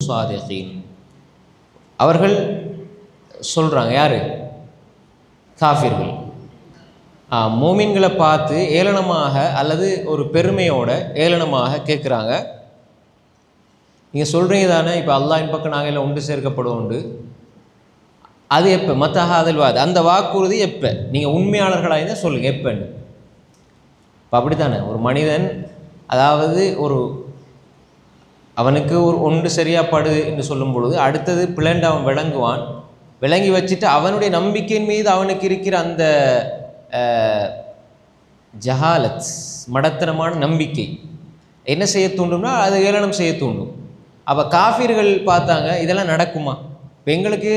صادقين. அவர்கள் சொல்கிறாங்க, யார்? காஃபிர்கள். மூமின்களை பார்த்து ஏளனமாக அல்லது ஒரு பெருமையோட ஏளனமாக கேட்குறாங்க, நீங்கள் சொல்கிறீங்க தானே இப்போ அல்லாஹ்வின் பக்கம் நாங்கள் எல்லாம் ஒன்று சேர்க்கப்படுவோம் உண்டு, அது எப்போ? மத்தஹாதல் வாது, அந்த வாக்குறுதி எப்போ? நீங்கள் உண்மையாளர்களாக இருந்தால் சொல்லுங்கள் எப்போன்னு. இப்போ அப்படி தானே ஒரு மனிதன், அதாவது அவனுக்கு ஒரு ஒன்று சரியாக படுது என்று சொல்லும் பொழுது அடுத்தது பிளண்டு அவன் விளங்குவான். விளங்கி வச்சுட்டு அவனுடைய நம்பிக்கையின் மீது அவனுக்கு இருக்கிற அந்த ஜஹாலத், மடத்தனமான நம்பிக்கை என்ன செய்ய தூண்டும்னா அது ஏளனம் செய்ய தூண்டும். அப்போ காஃபிர்கள் பார்த்தாங்க, இதெல்லாம் நடக்குமா? இப்போ எங்களுக்கு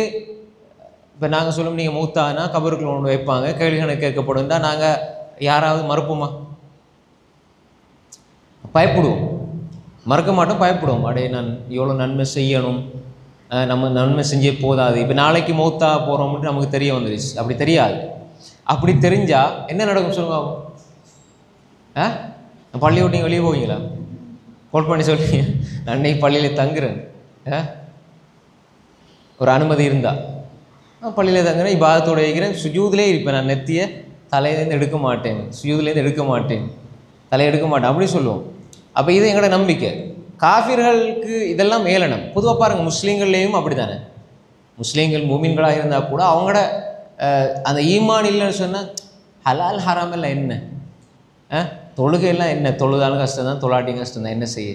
இப்போ நாங்கள் சொல்லும் நீங்கள் மூத்தானா கபருக்குள்ள ஒன்று வைப்பாங்க, கேள்விகளை கேட்கப்படும் தான் நாங்கள் யாராவது மறுப்போமா? பயப்படுவோம், மறக்க மாட்டோம், பயப்படுவோம். அடே நான் எவ்வளோ நன்மை செய்யணும், நம்ம நன்மை செஞ்சே போதாது, இப்போ நாளைக்கு மௌத்தா போகிறோம்னு நமக்கு தெரிய வந்துடுச்சு. அப்படி தெரியாது. அப்படி தெரிஞ்சால் என்ன நடக்கும் சொல்லுங்க. பள்ளி விட்டு வெளியே போவீங்களா? கோல் பண்ணி சொல்லுவீங்க, நான் அன்னைக்கு பள்ளியில் தங்குறேன், ஒரு அனுமதி இருந்தால் பள்ளியில் தங்குறேன், இபாதத்தோடு இருக்கிறேன், சுஜூதிலே இருப்பேன், நான் நெத்திய தலையிலேருந்து எடுக்க மாட்டேன், சுஜூதிலேருந்து எடுக்க மாட்டேன், தலையை எடுக்க மாட்டேன், அப்படி சொல்லுவோம். அப்போ இது எங்களோட நம்பிக்கை. காஃபிர்களுக்கு இதெல்லாம் ஏளனம். பொதுவாக பாருங்கள், முஸ்லீம்கள்லேயும் அப்படி தானே. முஸ்லீம்கள் மூமின்களாக இருந்தால் கூட அவங்களோட அந்த ஈமான் இல்லைன்னு சொன்னால் ஹலால் ஹராம் எல்லாம் என்ன, தொழுகையெல்லாம் என்ன, தொழுதாலும் கஷ்டம் தான், தொழாட்டியும் கஷ்டம் தான், என்ன செய்ய?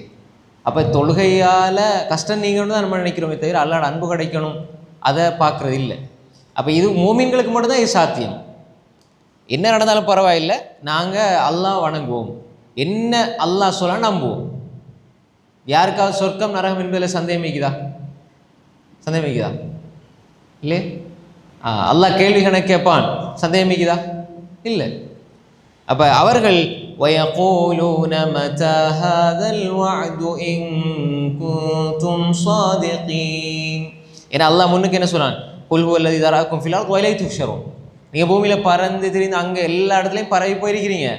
அப்போ தொழுகையால் கஷ்டம் நீங்கன்னு தான் நம்ம நினைக்கிறோமே தவிர அல்லாஹ்வோட அன்பு கிடைக்கணும் அதை பார்க்குறது இல்லை. அப்போ இது மூமின்களுக்கு மட்டும்தான் இது சாத்தியம். என்ன நடந்தாலும் பரவாயில்லை, நாங்கள் அல்லாஹ் வணங்குவோம், என்ன அல்லாஹ் சொல்ல நம்புவோம். யாருக்காவது சொர்க்கம் நரகம் என்பதில் சந்தேகமிக்குதா? சந்தேகமிக்குதா? இல்லை. அல்லாஹ் கேள்வி கணக்கு கேட்பான், சந்தேகமிக்குதா? இல்லை. அப்போ அவர்கள் وَيَقُولُونَ مَتَى هَذَا الْوَعْدُ إِن كُنتُمْ صَادِقِينَ. ஏன்னா அல்லாஹ் முன்னுக்கு என்ன சொன்னான்? قُلْ هُوَ الَّذِي ذَرَأَكُمْ فِي الْأَرْضِ وَإِلَيْهِ تُحْشَرُونَ. நீங்கள் பூமியில் பறந்து திரிந்து அங்கே எல்லா இடத்துலையும் பரவி போயிருக்கிறீங்க,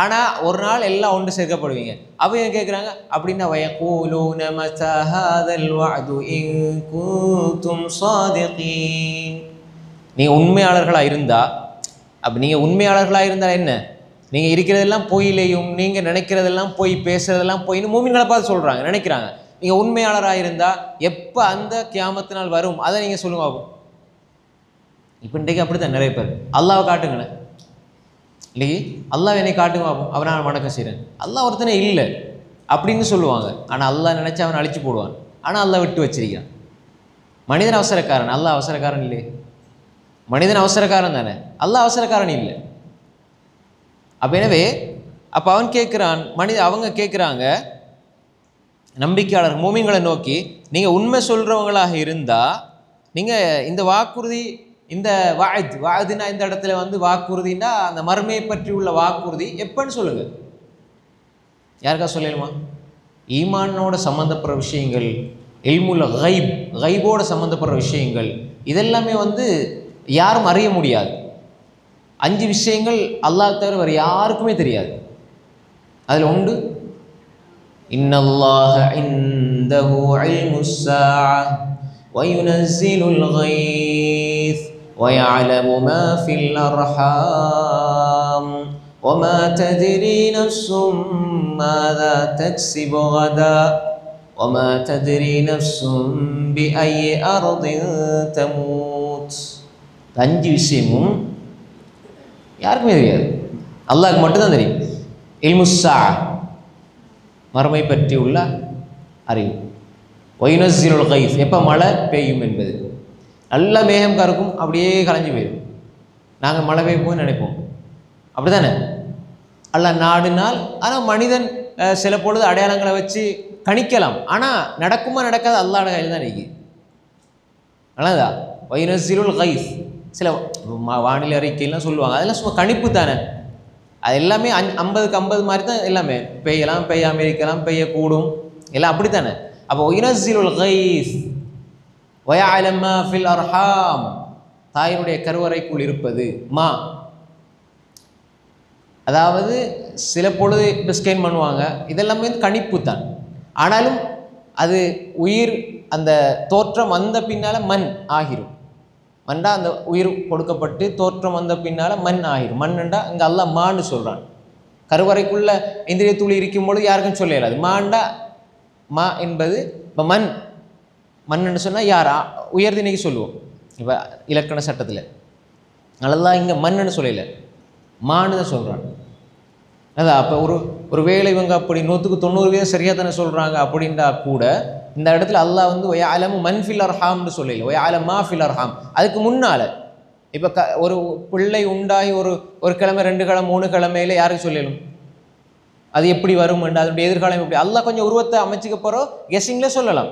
ஆனால் ஒரு நாள் எல்லாம் ஒன்று சேர்க்கப்படுவீங்க. அப்போ என்ன கேட்குறாங்க அப்படின்னா, وَيَقُولُونَ مَتَى هَذَا الْوَعْدُ إِن كُنتُمْ صَادِقِينَ. நீங்கள் உண்மையாளர்களாக இருந்தால், அப்போ நீங்கள் உண்மையாளர்களாக இருந்தால் என்ன, நீங்கள் இருக்கிறதெல்லாம் பொய்யிலையும் நீங்கள் நினைக்கிறதெல்லாம் பொய், பேசுகிறதெல்லாம் பொய்ன்னு மூமின்களை பார்த்து சொல்கிறாங்க, நினைக்கிறாங்க. நீங்கள் உண்மையாளராக இருந்தால் எப்போ அந்த கியாமத்து நாள் வரும் அதை நீங்கள் சொல்லுங்க ஆகும். இப்போ இன்றைக்கு அப்படி தான் நிறைய பேர், அல்லாவை காட்டுங்களேன், இல்லையே அல்லாஹ் என்னை காட்டுங்க ஆகும், அவனை நான் வணக்கம் செய்கிறேன், அல்லாஹ் ஒருத்தனே இல்லை அப்படின்னு சொல்லுவாங்க. ஆனால் அல்லாஹ் நினச்சி அவனை அழிச்சு போடுவான். ஆனால் அல்லாஹ் விட்டு வச்சிருக்கான். மனிதன் அவசரக்காரன், அல்லாஹ் அவசரக்காரன் இல்லை. மனிதன் அவசரக்காரன் தானே, அல்லாஹ் அவசரக்காரன் இல்லை. அப்போ எனவே அப்போ அவன் கேட்குறான், அவங்க கேட்குறாங்க, நம்பிக்கையாளர் மூமின்களை நோக்கி, நீங்கள் உண்மை சொல்கிறவங்களாக இருந்தால் நீங்கள் இந்த வாக்குறுதி, இந்த வாதுனா இந்த இடத்துல வந்து வாக்குறுதின்னா அந்த மர்மையை பற்றி உள்ள வாக்குறுதி எப்போன்னு சொல்லுங்கள். யாருக்கா சொல்லலுமா? ஈமானோட சம்மந்தப்படுற விஷயங்கள், இல்முல் கைபோட சம்மந்தப்படுற விஷயங்கள், இதெல்லாமே வந்து யாரும் அறிய முடியாது. 5 விஷயங்கள் அல்லாஹ் தவிர வேறு யாருக்குமே தெரியாது. அதில் உண்டு, இன்னல்லாஹ இன்தஹு இல்முஸ் ஸாஅ வ யுனஸ்ஸிலுல் கைஸ் வ யஅலமு மா ஃபில் அர்ஹாம் வ மா தத்ரி நஃப்ஸும் மாதா தக்ஸிபு கதா வ மா தத்ரி நஃப்ஸும் பிஅய்யி அர்தின் தமூத். 5 விஷயமும் யாருக்குமே தெரியாது, அல்லாஹ்க்கு மட்டும்தான் தெரியும். இல்முஸ் ஸாஅ, மறுமை பற்றி உள்ள அறிவு. வயுனஸ்ஸிலுல் கைஸ், எப்போ மழை பெய்யும் என்பது. நல்ல மேகம் கருக்கும், அப்படியே கலைஞ்சு போயிடும், நாங்கள் மழை பெய்யும் நினைப்போம், அப்படி தானே? அல்லாஹ் நாடினால். ஆனால் மனிதன் சில பொழுது அடையாளங்களை வச்சு கணிக்கலாம், ஆனால் நடக்குமா நடக்காது அல்லாஹ்வோட கையில் தான் நிற்கி. நல்லதா? வயுனஸ்ஸிலுல் கைஸ், சில வானிலை அறிக்கைலாம் சொல்லுவாங்க, அதெல்லாம் சும்மா கணிப்பு தானே, அது எல்லாமே 50க்கு 50 மாதிரி தான். எல்லாமே பெய்யலாம், பெய்யாமல் இருக்கலாம், பெய்யக்கூடும், எல்லாம் அப்படி தானே. அப்போ யுனஸ்ஸிலுல் கைஸ் வ யஅலமு மா ஃபில் அர்ஹாம், தாயினுடைய கருவறைக்குள் இருப்பது மா, அதாவது சில பொழுது ஸ்கேன் பண்ணுவாங்க, இதெல்லாமே கணிப்பு தான். ஆனாலும் அது உயிர் அந்த தோற்றம் வந்த பின்னால் மண் ஆகிரும். மண்டா அந்த உயிர் கொடுக்கப்பட்டு தோற்றம் வந்த பின்னால் மண் ஆகிரும். மண்ணுண்டா இங்கே அல்லாஹ் மான்னு சொல்கிறான். கருவறைக்குள்ள இந்திரிய துளி இருக்கும்பொழுது யாருக்கும் சொல்ல இயலாது. மாண்டா மா என்பது இப்போ மண்ணுன்னு சொன்னால் யார் உயர்தினைக்கு சொல்லுவோம் இப்போ இலக்கண சட்டத்தில். அதெல்லாம் இங்கே மண்ணுன்னு சொல்லலை, மான்னு தான் சொல்கிறான். அதான் அப்போ ஒரு வேளை இவங்க அப்படி 100% சரியாக தானே சொல்கிறாங்க அப்படின்றா கூட இந்த இடத்துல அல்லாஹ் வந்து ஒய அலமு மன்ஃபில் அர்ஹாம்னு சொல்லல, ஒய அலம் மா ஃபில் அர்ஹாம். அதுக்கு முன்னால் இப்போ ஒரு பிள்ளை உண்டாகி ஒரு கிழமை 2 கிழமை 3 கிழமையில யாருக்கு சொல்லலும் அது எப்படி வரும் என்று அதனுடைய எதிர்காலம் எப்படி அல்லாஹ் கொஞ்சம் உருவத்தை அமைச்சிக்க போகிறோம் கெஸ்ஸிங்கில் சொல்லலாம்.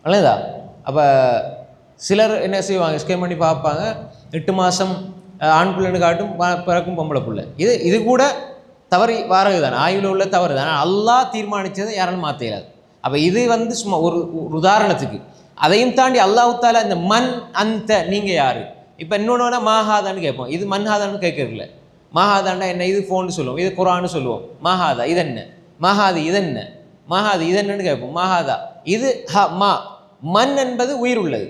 அல்லதா அப்போ சிலர் என்ன செய்வாங்க, ஸ்கேன் பண்ணி பார்ப்பாங்க, 8 மாதம் ஆண் பிள்ளைன்னு காட்டும், பிறக்கும் பொம்பளை பிள்ளை. இது கூட தவறி வாரது தானே, ஆய்வில் உள்ள தவறு தானே. அல்லாஹ் தீர்மானித்ததை யாராலும் மாற்ற இயலாது. அப்போ இது வந்து சும்மா ஒரு உதாரணத்துக்கு. அதையும் தாண்டி அல்லாஹ் தாலா இந்த மண் அந்த நீங்கள் யார். இப்போ இன்னொன்று மாஹாதான்னு கேட்போம், இது மன்ஹாதான்னு கேட்கறதில்ல. மாஹாதாண்டா என்ன, இது ஃபோன்னு சொல்லுவோம், இது குரான்னு சொல்லுவோம். மாஹாதா இது என்ன, மாஹாது இது என்ன, மாஹாது இது என்னன்னு கேட்போம். மாஹாதா இது மா. மண் என்பது உயிர் உள்ளது.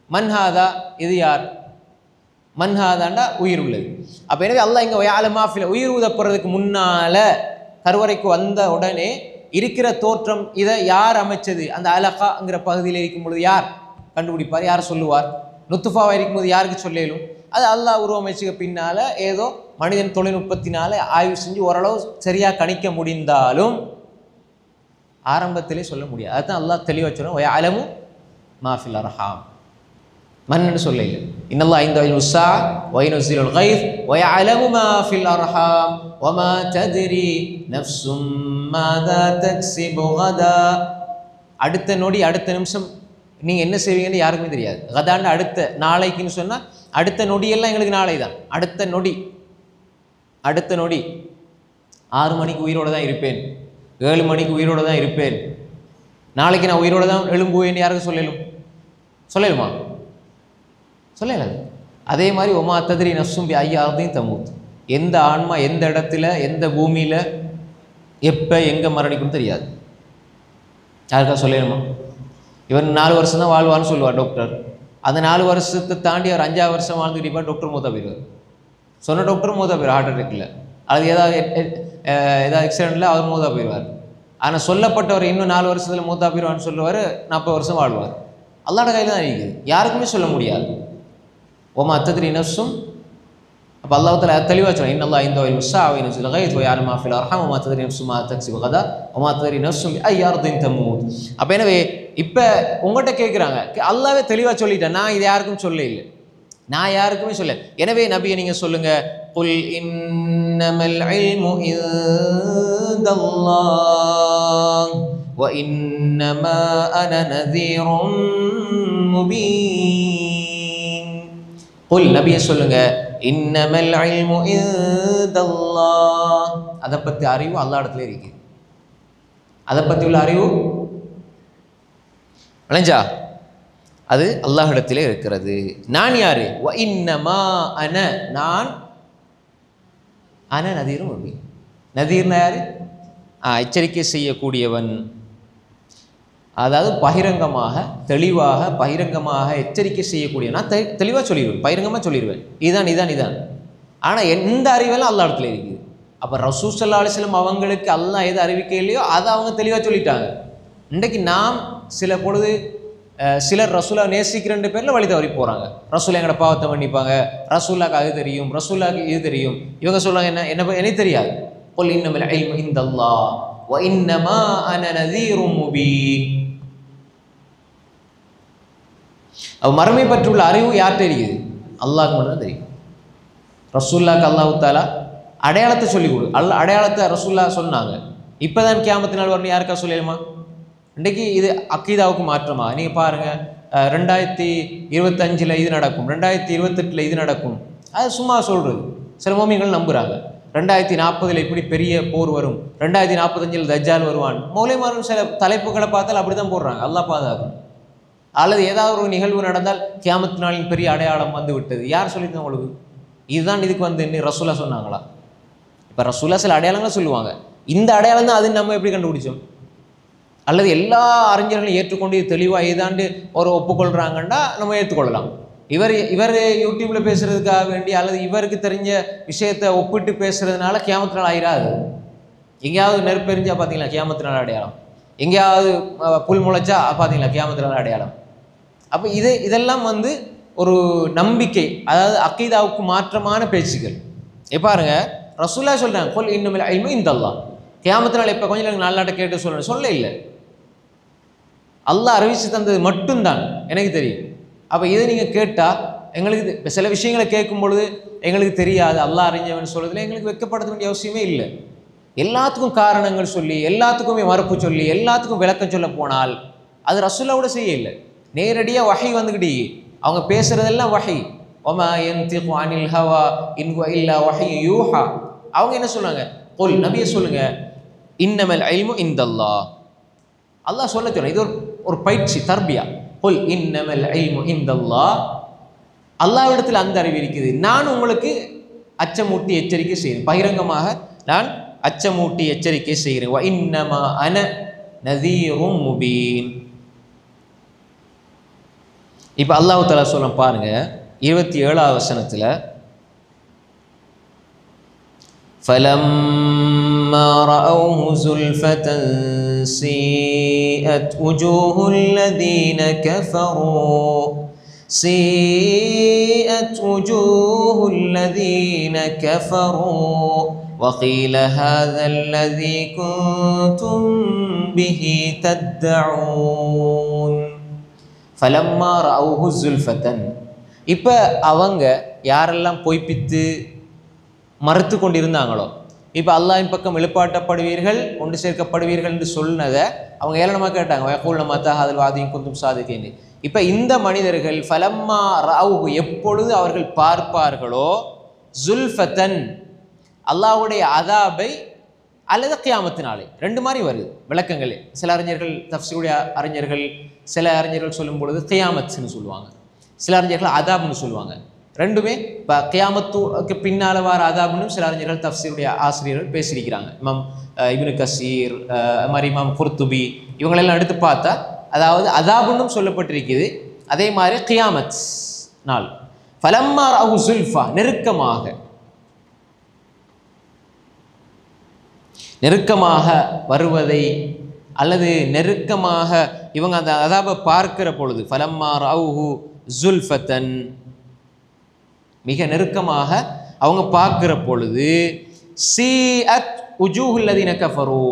மன்ஹாதா இது யார், மன்ஹாதாண்டா உயிர் உள்ளது. அப்போ எனவே அல்லாஹ் இங்கே வயாலமாஃபில் உயிர் ஊதப்படுறதுக்கு முன்னால் கருவறைக்கு வந்த உடனே இருக்கிற தோற்றம் இதை யார் அமைச்சது, அந்த அலகாங்கிற பகுதியில் இருக்கும்பொழுது யார் கண்டுபிடிப்பார், யார் சொல்லுவார். நுத்துஃபாவாக இருக்கும்போது யாருக்கு சொல்லும், அது அல்லாஹ் உருவமைச்சுக்க பின்னால் ஏதோ மனிதன் தொழில்நுட்பத்தினால ஆய்வு செஞ்சு ஓரளவு சரியாக கணிக்க முடிந்தாலும் ஆரம்பத்திலே சொல்ல முடியாது. அதுதான் அல்லாஹ் தெளிவாக சொல்லுவோம், வயாலமு மாஃபில் அர்ஹாம். மன்னு சொல்ல இல்லை. இன்னல்லாஹ் இன்தஹு ஸா வ யுனஸிலுல் கைஸ் வ யஅலமு மா ஃபில் அர்ஹாம் வ மா தத்ரி நஃப்ஸும் மாதா தக்ஸிபு கதா. அடுத்த நொடி அடுத்த நிமிஷம் நீங்கள் என்ன செய்வீங்கன்னு யாருக்குமே தெரியாது. கதான்னு அடுத்த நாளைக்குன்னு சொன்னால் அடுத்த நொடியெல்லாம் எங்களுக்கு நாளை தான். அடுத்த நொடி 6 மணிக்கு உயிரோடு தான் இருப்பேன், 7 மணிக்கு உயிரோடு தான் இருப்பேன், நாளைக்கு நான் உயிரோடு தான் எழும்புவேன்னு யாருக்கும் சொல்லலுமா? சொல்லலாது. அதே மாதிரி ஒமா தத்ரி நஃப்ஸும் பி ஐயி அர்தின் தமூத். எந்த ஆன்மா எந்த இடத்துல எந்த பூமியில் எப்போ எங்கே மரணிக்கும்னு தெரியாது. யாருக்கா சொல்லணுமா? இவர் 4 வருஷம் தான் வாழ்வான்னு சொல்லுவார் டாக்டர். அந்த 4 வருஷத்தை தாண்டி அவர் 5ஆவது வருஷம் வாழ்ந்துட்டு இருப்பார், டாக்டர் மூத்தா போயிடுவார். சொன்ன டாக்டர் மூத்தா போயிடுவார், ஹார்ட் அட்டாக்ல அது ஏதாவது ஆக்சிடெண்ட்டில் அவர் மூத்தா போயிடுவார். ஆனால் சொல்லப்பட்டவர் இன்னும் 4 வருஷத்தில் மூத்தா போயிடுவான்னு சொல்லுவார், 40 வருஷம் வாழ்வார். அல்லாஹ்வோட கையில் தான் இருக்குது, யாருக்குமே சொல்ல முடியாது. ஒமா தத்ரி நஃப்ஸும். அப்போ அல்லாஹ் தஆலா தெளிவாக சொல்றான், இன்னல்லாஹ் இன்தஹு ஸா வ யுனஸிலுல் கைஸ் வ யஅலமு மா ஃபில் அர்ஹாம் வ மா தத்ரி நஃப்ஸும் மா தக்ஸிபு கதா வ மா தத்ரி நஃப்ஸும் பி ஐயி அர்தின் தமூத். அப்போ எனவே இப்போ உங்கள்கிட்ட கேட்குறாங்க, அல்லாஹ்வே தெளிவாக சொல்லிட்டேன், நான் இது யாருக்கும் சொல்ல இல்லை, நான் யாருக்குமே சொல்ல. எனவே நபியை நீங்கள் சொல்லுங்கள், குல் இன்னமல் இல்மு இன்தல்லாஹ் வ இன்னமா அன நதீரும் முபீன். குல் நபியை சொல்லுங்க, இன்னமல் இல்மு இன்தல்லாஹ். அதை பற்றி அறிவு அல்லாஹ் இடத்துல இருக்கு. அதை பற்றி உள்ள அறிவு விளைஞ்சா அது அல்லாஹ் இடத்திலே இருக்கிறது. நான் யாரு? வ இன்னமா அன, நான் நதீரும் முபீன். நதீர்னா யாரு? எச்சரிக்கை செய்யக்கூடியவன். அதாவது பகிரங்கமாக தெளிவாக பகிரங்கமாக எச்சரிக்கை செய்யக்கூடிய. நான் தெளிவாக சொல்லிடுவேன், பகிரங்கமாக சொல்லிடுவேன், இதான். ஆனால் எந்த அறிவெல்லாம் அல்லாஹ் இடத்துல இருக்குது. அப்போ ரசூல் ஸல்லல்லாஹு அலைஹி வஸல்லம் அவங்களுக்கு அல்லாஹ் எது அறிவிக்க இல்லையோ அதை அவங்க தெளிவாக சொல்லிட்டாங்க. இன்றைக்கு நாம் சில பொழுது சிலர் ரசூலா நேசிக்கிறன்ற பேரில் வழி தவறி போகிறாங்க. ரசூலா எங்களோட பாவத்தை மன்னிப்பாங்க, ரசூலாக்கு அது தெரியும், ரசூலாக்கு இது தெரியும். இவங்க சொல்லுவாங்க என்ன எனக்கு தெரியாது. குல் இன்னமல் இல்மு இன்தல்லாஹ் வ இன்னமா அன நதீரும் முபீன். மறுமை பற்றியுள்ள அறிவு யார்கிட்ட இருக்குது? அல்லாஹ்க்கு மட்டும் தான் தெரியும். ரசூல்லாக்கு அல்லாஹ் தஆலா அடையாளத்தை சொல்லிக் கொடு. அடையாளத்தை ரசூல்லா சொன்னாங்க. இப்போ தான் கியாமத்து நாள் வரணும் யாருக்கா சொல்லலுமா? இன்றைக்கி இது அக்கீதாவுக்கு மாற்றமா? நீங்கள் பாருங்கள், 2025 இது நடக்கும், 2028 இது நடக்கும், அது சும்மா சொல்கிறது. சில மோமின்கள் நம்புகிறாங்க. 2040 இப்படி பெரிய போர் வரும், 2045 தஜ்ஜால் வருவான். மௌலைமாரும் சில தலைப்புகளை பார்த்தால் அப்படி தான் போடுறாங்க. அல்லாஹ் பாதுகாக்கும். அல்லது ஏதாவது ஒரு நிகழ்வு நடந்தால் கியாமத்து நாளின் பெரிய அடையாளம் வந்து விட்டது. யார் சொல்லியிருந்தா உங்களுக்கு? இதுதான் இதுக்கு வந்து ரசூலா சொன்னாங்களா? இப்போ ரசூலா சில அடையாளங்களை சொல்லுவாங்க, இந்த அடையாளம் தான் அது நம்ம எப்படி கண்டுபிடிச்சோம்? அல்லது எல்லா அறிஞர்களையும் ஏற்றுக்கொண்டு தெளிவாக ஏதாண்டு ஒரு ஒப்புக்கொள்கிறாங்கன்னா நம்ம ஏற்றுக்கொள்ளலாம். இவர் யூடியூப்பில் பேசுகிறதுக்காக வேண்டி அல்லது இவருக்கு தெரிஞ்ச விஷயத்தை ஒப்பிட்டு பேசுகிறதுனால கியாமத்து நாள் ஆயிராது. எங்கேயாவது நெருப்பெரிஞ்சா பார்த்தீங்களா கியாமத்து நாள் அடையாளம், எங்கேயாவது புல் முளைச்சா பார்த்தீங்களா கியாமத்து நாள் அடையாளம். அப்போ இதெல்லாம் ஒரு நம்பிக்கை, அதாவது அக்கீதாவுக்கு மாற்றமான பேச்சுக்கள். பாருங்க ரசூலுல்லாஹ் சொல்கிறாங்க, கொல் இன்னமில் இல்மு இந்தல்லாஹ். கியாமத்து நாள் எப்போ கொஞ்சம் எனக்கு நாளாட்ட கேட்டு சொல்லணும் சொல்ல இல்லை, அல்லாஹ் அறிவித்து தந்தது மட்டும்தான் எனக்கு தெரியும். அப்போ இதை நீங்கள் கேட்டால் எங்களுக்கு சில விஷயங்களை கேட்கும் பொழுது எங்களுக்கு தெரியாது, அல்லாஹ் அறிஞ்சவன் சொல்கிறதுல எங்களுக்கு வெட்கப்படுத்த வேண்டிய அவசியமே இல்லை. எல்லாத்துக்கும் காரணங்கள் சொல்லி எல்லாத்துக்குமே மறுப்பு சொல்லி எல்லாத்துக்கும் விளக்கம் சொல்ல போனால் அது ரசூலுல்லாஹ்வோட செய்ய இல்லை. நேரடியாக வஹி வந்துக்கிட்டு அவங்க பேசுகிறதெல்லாம் வஹி. வமா யன்திகு அனில் ஹவா இன் ஹுவ இல்லா வஹ்யு யூஹா. அவங்க என்ன சொல்கிறாங்க, குல் நபியை சொல்லுங்க, இன்னமல் இல்மு இந்தல்லாஹ். அல்லாஹ் சொல்ல சொல்ல இது ஒரு பயிற்சி, தர்பியா. குல் இன்னமல் இல்மு இந்தல்லாஹ். அல்லாஹ்விடத்தில் அந்த அறிவு இருக்குது, நான் உங்களுக்கு அச்சமூட்டி எச்சரிக்கை செய்கிறேன், பகிரங்கமாக நான் அச்சமூட்டி எச்சரிக்கை செய்கிறேன். வ இன்னமா அன நதீரும் முபீன். இப்போ அல்லாஹ் தஆலா சொல்ல பாருங்க 27வது வசனத்தில், فَلَمَّا رَأَوْهُ زُلْفَةً سِيئَتْ وُجُوهُ الَّذِينَ كَفَرُوا وَقِيلَ هَذَا الَّذِي كُنْتُمْ بِهِ تَدَّعُونَ. فَلَمَّا رَأَوْهُ زُلْفَةً. இப்போ அவங்க யாரெல்லாம் பொய்ப்பித்து மறுத்து கொண்டிருந்தாங்களோ, இப்போ அல்லாஹ்வின் பக்கம் எழுப்பாட்டப்படுவீர்கள், கொண்டு சேர்க்கப்படுவீர்கள் என்று சொன்னதை அவங்க ஏளனமாக கேட்டாங்க. வயக்கூல் மத்தா ஹாதல் வாதியின் குந்தும் சாதிக்கேன்னு. இப்போ இந்த மனிதர்கள் ஃபலம்மா ரஅவுஹு, எப்பொழுது அவர்கள் பார்ப்பார்களோ, ஜுல்ஃபத்தன் அல்லாஹ்வுடைய அதாபை அல்லது கியாமத்தினாலே, ரெண்டு மாதிரி வருது விளக்கங்கள். சில அறிஞர்கள் தஃப்சீருடைய அறிஞர்கள் சில அறிஞர்கள் சொல்லும் பொழுது கியாமத்னு சொல்லுவாங்க, சில அறிஞர்கள் அதாப்னு சொல்லுவாங்க. ரெண்டுமே இப்போ கியாமத்துக்கு பின்னால் வர அதாப்னு சில அறிஞர்கள் தஃப்சீருடைய ஆசிரியர்கள் பேசியிருக்கிறாங்க. இமாம் இப்னு கசீர், மாதிரி இமாம் குர்துபி, இவங்களெல்லாம் எடுத்து பார்த்தா அதாவது அதாபுன்னும் சொல்லப்பட்டிருக்குது, அதே மாதிரி கியாமத் நாள். ஃபலம்மா ரஅவு ஸுல்ஃபா, நெருக்கமாக வருவதை அல்லது நெருக்கமாக இவங்க அந்த அதாபை பார்க்கிற பொழுது, ஃபலம்மா ரஅவுஹு ஸுல்ஃபத்தன், மிக நெருக்கமாக அவங்க பார்க்கிற பொழுது, சீஅத் உஜூஹுல் லதீன கஃபரு,